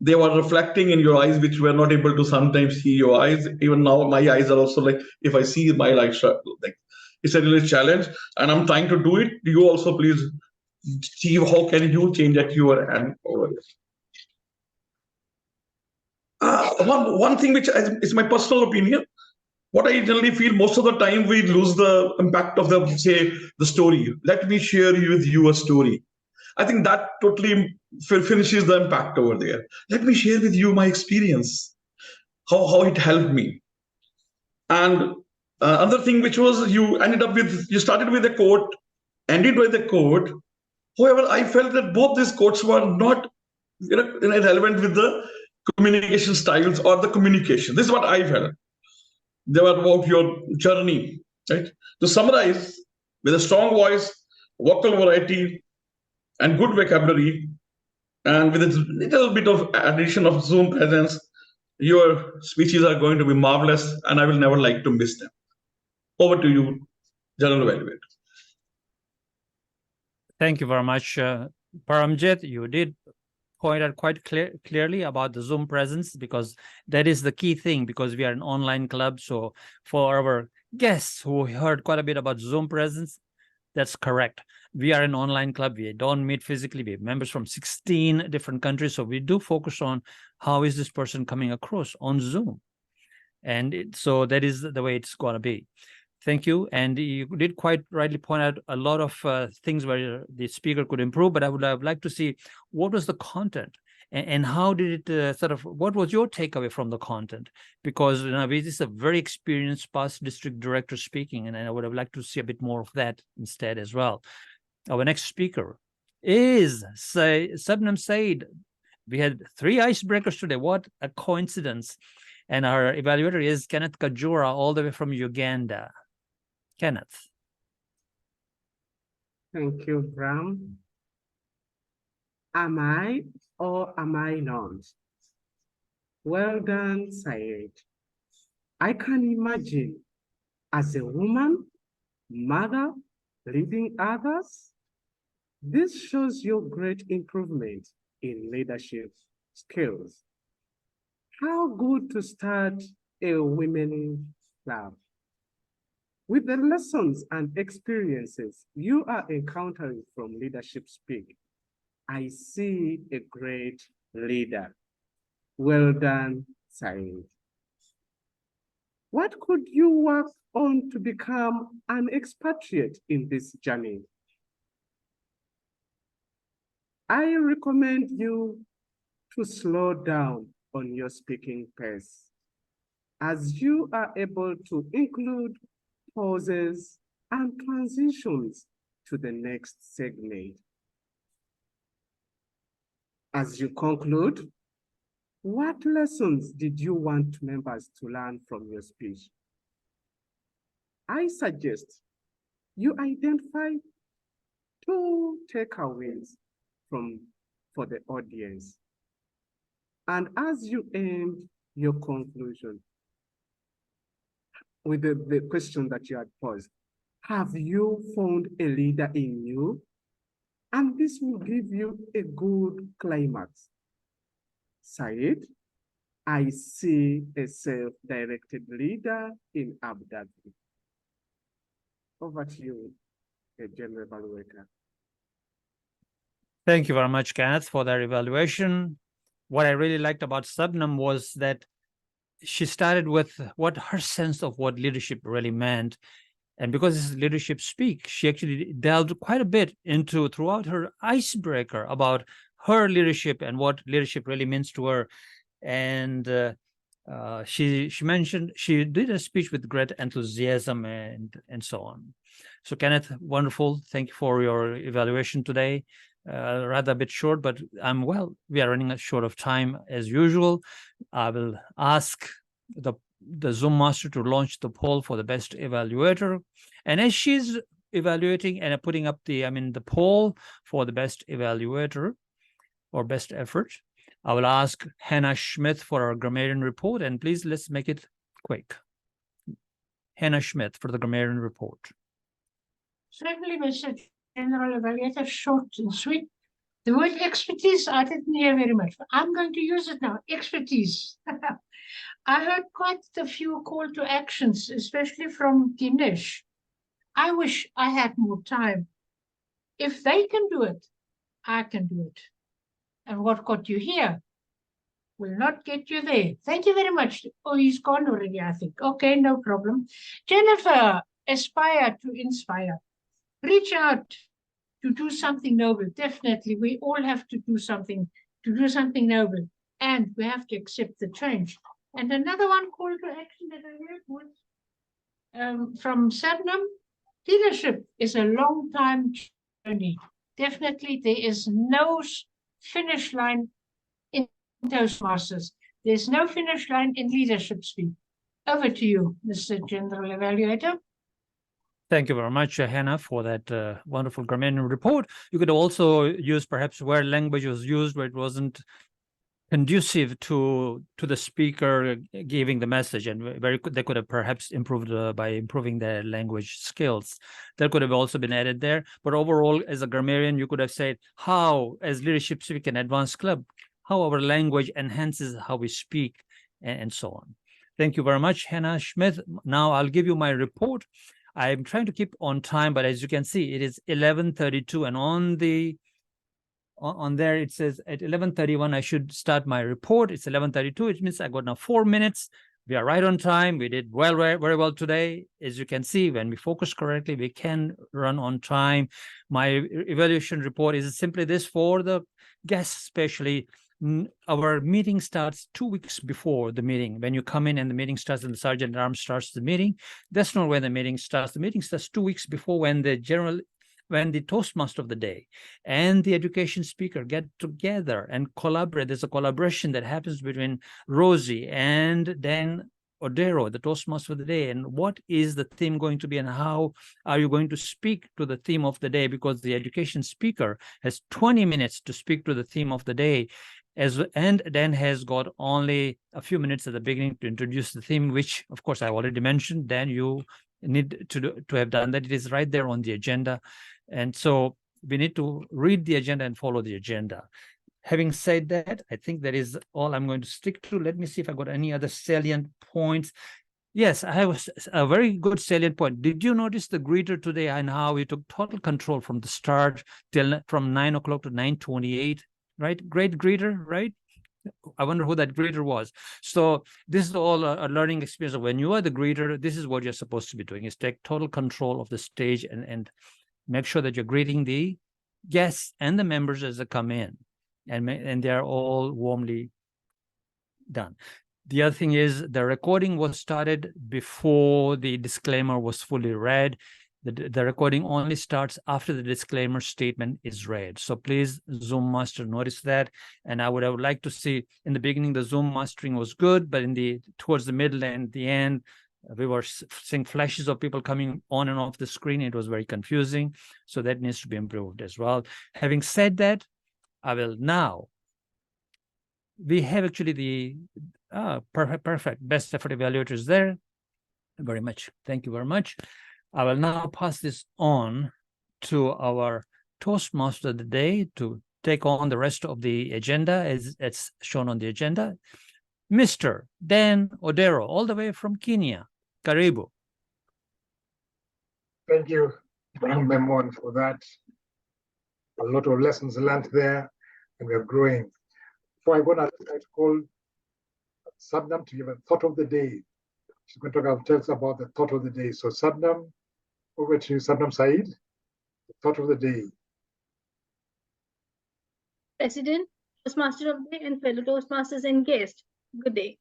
They were reflecting in your eyes, which were not able to sometimes see your eyes. Even now, my eyes are also like, if I see my lights, like it's a really challenge. And I'm trying to do it. You also please see how can you change at your hand over here. One thing which is my personal opinion. What I generally feel most of the time we lose the impact of the story. Let me share with you a story. I think that totally finishes the impact over there. Let me share with you my experience, how it helped me. And another thing which was you started with a quote, ended with a quote. However, I felt that both these quotes were not relevant with the communication styles or the communication. This is what I felt. They were about your journey, right? To summarize, with a strong voice, vocal variety, and good vocabulary, and with a little bit of addition of Zoom presence, your speeches are going to be marvelous, and I will never like to miss them. Over to you, General Evaluator. Thank you very much, Paramjit. You did point out quite clearly about the Zoom presence, because that is the key thing, because we are an online club. So for our guests who heard quite a bit about Zoom presence, that's correct. We are an online club. We don't meet physically. We have members from 16 different countries. So we do focus on how is this person coming across on Zoom. And so that is the way it's going to be. Thank you. And you did quite rightly point out a lot of things where the speaker could improve, but I would have liked to see what was the content and how did it what was your takeaway from the content? Because this is a very experienced past district director speaking, and I would have liked to see a bit more of that instead as well. Our next speaker is Sabnam Saiyed. We had 3 icebreakers today. What a coincidence. And our evaluator is Kenneth Kajura, all the way from Uganda. Kenneth. Thank you, Ram. Am I or am I not? Well done, Saiyed. I can imagine as a woman, mother, leading others. This shows your great improvement in leadership skills. How good to start a women club. With the lessons and experiences you are encountering from Leadership Speak, I see a great leader. Well done, Saiyed. What could you work on to become an expatriate in this journey? I recommend you to slow down on your speaking pace, as you are able to include pauses and transitions to the next segment. As you conclude, what lessons did you want members to learn from your speech? I suggest you identify 2 takeaways for the audience. And as you end your conclusion with the question that you had posed, have you found a leader in you? And this will give you a good climax. Saiyed, I see a self-directed leader in Abu Dhabi. Over to you, General Evaluator. Thank you very much, Kenneth, for that evaluation. What I really liked about Sabnam was that she started with what her sense of what leadership really meant. And because this is leadership speak, she actually delved quite a bit into throughout her icebreaker about her leadership and what leadership really means to her. And she mentioned she did a speech with great enthusiasm and so on. So Kenneth, wonderful. Thank you for your evaluation today. Rather a bit short, but we are running short of time as usual. I will ask the Zoom master to launch the poll for the best evaluator. And as she's evaluating and putting up the poll for the best evaluator or best effort, I will ask Hannah Schmidt for our grammarian report. And please, let's make it quick. Hannah Schmidt for the grammarian report. Certainly, Mr. General Evaluator, short and sweet. The word expertise, I didn't hear very much, but I'm going to use it now. Expertise. I heard quite a few call to actions, especially from Dinesh. I wish I had more time. If they can do it, I can do it. And what got you here will not get you there. Thank you very much. Oh, he's gone already, I think. Okay, no problem. Jennifer, aspire to inspire. Reach out to do something noble. Definitely, we all have to do something noble. And we have to accept the change. And another one call to action that I heard was from Sabnam. Leadership is a long time journey. Definitely, there is no finish line in Toastmasters. There's no finish line in leadership speak. Over to you, Mr. General Evaluator. Thank you very much, Hannah, for that wonderful grammarian report. You could also use perhaps where language was used where it wasn't conducive to the speaker giving the message, and they could have perhaps improved by improving their language skills. That could have also been added there. But overall, as a grammarian, you could have said how, as leadership speak and advanced club, how our language enhances how we speak and so on. Thank you very much, Hannah Schmidt. Now I'll give you my report. I'm trying to keep on time, but as you can see, it is 11:32, and on there it says at 11:31 I should start my report. It's 11:32. It means I got now 4 minutes. We are right on time. We did very well today. As you can see, when we focus correctly, we can run on time. My evaluation report is simply this for the guests, especially. Our meeting starts 2 weeks before the meeting. When you come in and the meeting starts and the Sergeant at Arms starts the meeting, that's not when the meeting starts. The meeting starts 2 weeks before, when the Toastmaster of the day and the education speaker get together and collaborate. There's a collaboration that happens between Rozy and then Odero, the Toastmaster of the day, and what is the theme going to be and how are you going to speak to the theme of the day, because the education speaker has 20 minutes to speak to the theme of the day, and then has got only a few minutes at the beginning to introduce the theme, which of course I already mentioned. Then you need to have done that. It is right there on the agenda. And so we need to read the agenda and follow the agenda. Having said that, I think that is all I'm going to stick to. Let me see if I got any other salient points. Yes, I have a very good salient point. Did you notice the greeter today and how he took total control from the start till from 9 o'clock to 9:28, right? Great greeter, right? I wonder who that greeter was. So this is all a learning experience. When you are the greeter, this is what you're supposed to be doing, is take total control of the stage and make sure that you're greeting the guests and the members as they come in, and they're all warmly done. The other thing is the recording was started before the disclaimer was fully read. The recording only starts after the disclaimer statement is read. So please, Zoom master, notice that. And I would like to see in the beginning, the Zoom mastering was good, but towards the middle and the end, We were seeing flashes of people coming on and off the screen. It was very confusing. So that needs to be improved as well. Having said that, I will now, we have actually the perfect best effort evaluators there. Very much. Thank you very much. I will now pass this on to our Toastmaster of the day to take on the rest of the agenda as it's shown on the agenda. Mr. Dan Odero, all the way from Kenya. Karibu. Thank you, Memon, for that. A lot of lessons learned there, and we're growing. So I'm going to call Sabnam to give a thought of the day. She's going to tell us about the thought of the day. So Sabnam, over to you, Sabnam Saiyed, the thought of the day. President, Toastmaster of the Day, and fellow Toastmasters and guests, good day.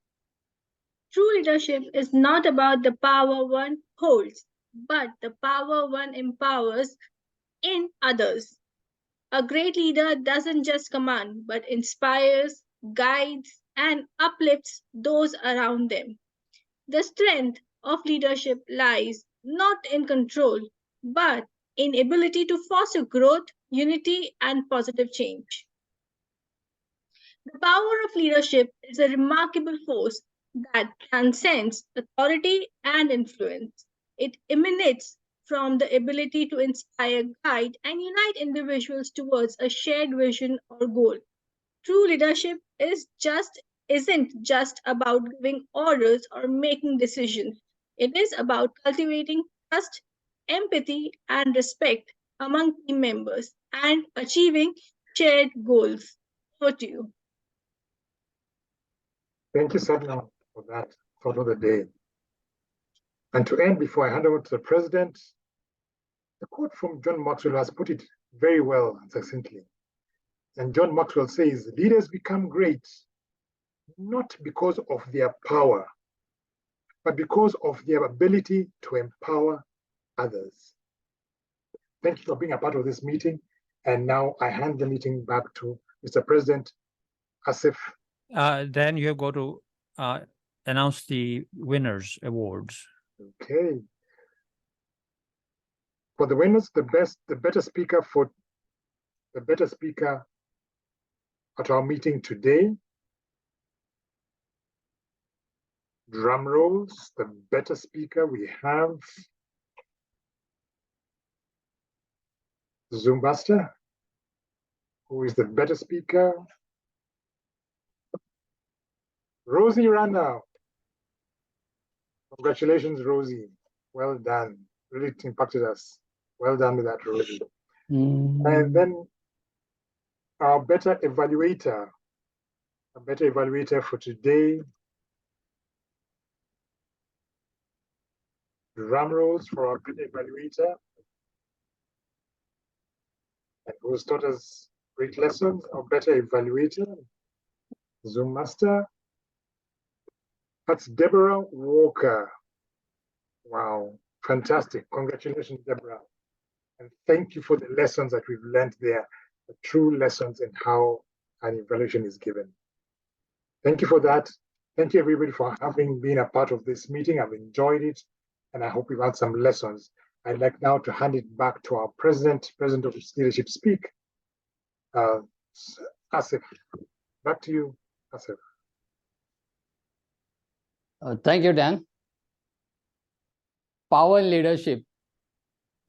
True leadership is not about the power one holds, but the power one empowers in others. A great leader doesn't just command, but inspires, guides, and uplifts those around them. The strength of leadership lies not in control, but in ability to foster growth, unity, and positive change. The power of leadership is a remarkable force that transcends authority and influence. It emanates from the ability to inspire, guide, and unite individuals towards a shared vision or goal. True leadership isn't just about giving orders or making decisions. It is about cultivating trust, empathy, and respect among team members and achieving shared goals. Over to you. Thank you, Sabnam, for that thought of the day. And to end, before I hand over to the President, the quote from John Maxwell has put it very well and succinctly. And John Maxwell says, leaders become great not because of their power, but because of their ability to empower others. Thank you for being a part of this meeting. And now I hand the meeting back to Mr. President Asif. Then you go to announce the winners awards. Okay. For the winners, the better speaker at our meeting today. Drum rolls, the better speaker we have Zoombuster, who is the better speaker. Rozy Rana. Congratulations, Rozy. Well done. Really impacted us. Well done with that, Rozy. And then our better evaluator for today. Drum rolls for our better evaluator, and who's taught us great lessons, our better evaluator, Zoom Master. That's Deborah Walker. Wow, fantastic. Congratulations, Deborah. And thank you for the lessons that we've learned there, the true lessons in how an evaluation is given. Thank you for that. Thank you, everybody, for having been a part of this meeting. I've enjoyed it, and I hope we've had some lessons. I'd like now to hand it back to our President of Leadership Speak, Asif. Back to you, Asif. Thank you, Dan. Power and leadership.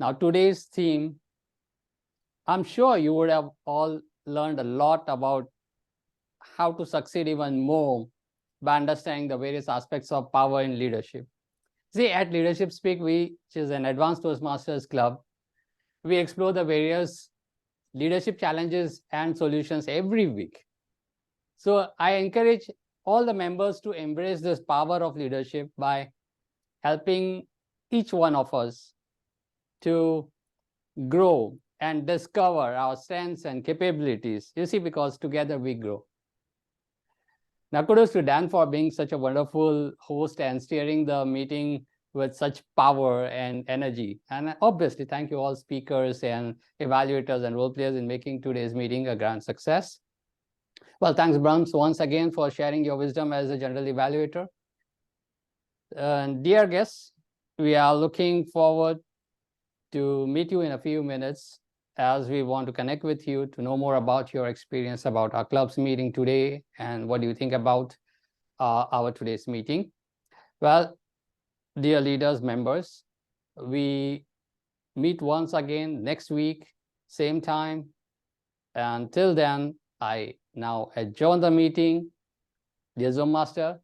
Now, today's theme, I'm sure you would have all learned a lot about how to succeed even more by understanding the various aspects of power in leadership. See, at Leadership Speak, which is an advanced Toastmasters club, we explore the various leadership challenges and solutions every week. So I encourage all the members to embrace this power of leadership by helping each one of us to grow and discover our strengths and capabilities. You see, because together we grow. Now, kudos to Dan for being such a wonderful host and steering the meeting with such power and energy. And obviously, thank you all speakers and evaluators and role players in making today's meeting a grand success. Well, thanks, Brahms, once again for sharing your wisdom as a general evaluator. Dear guests, we are looking forward to meet you in a few minutes as we want to connect with you to know more about your experience about our club's meeting today and what do you think about our today's meeting. Well, dear leaders, members, we meet once again next week, same time. Until then, I now adjourn the meeting. Dear Zoom Master,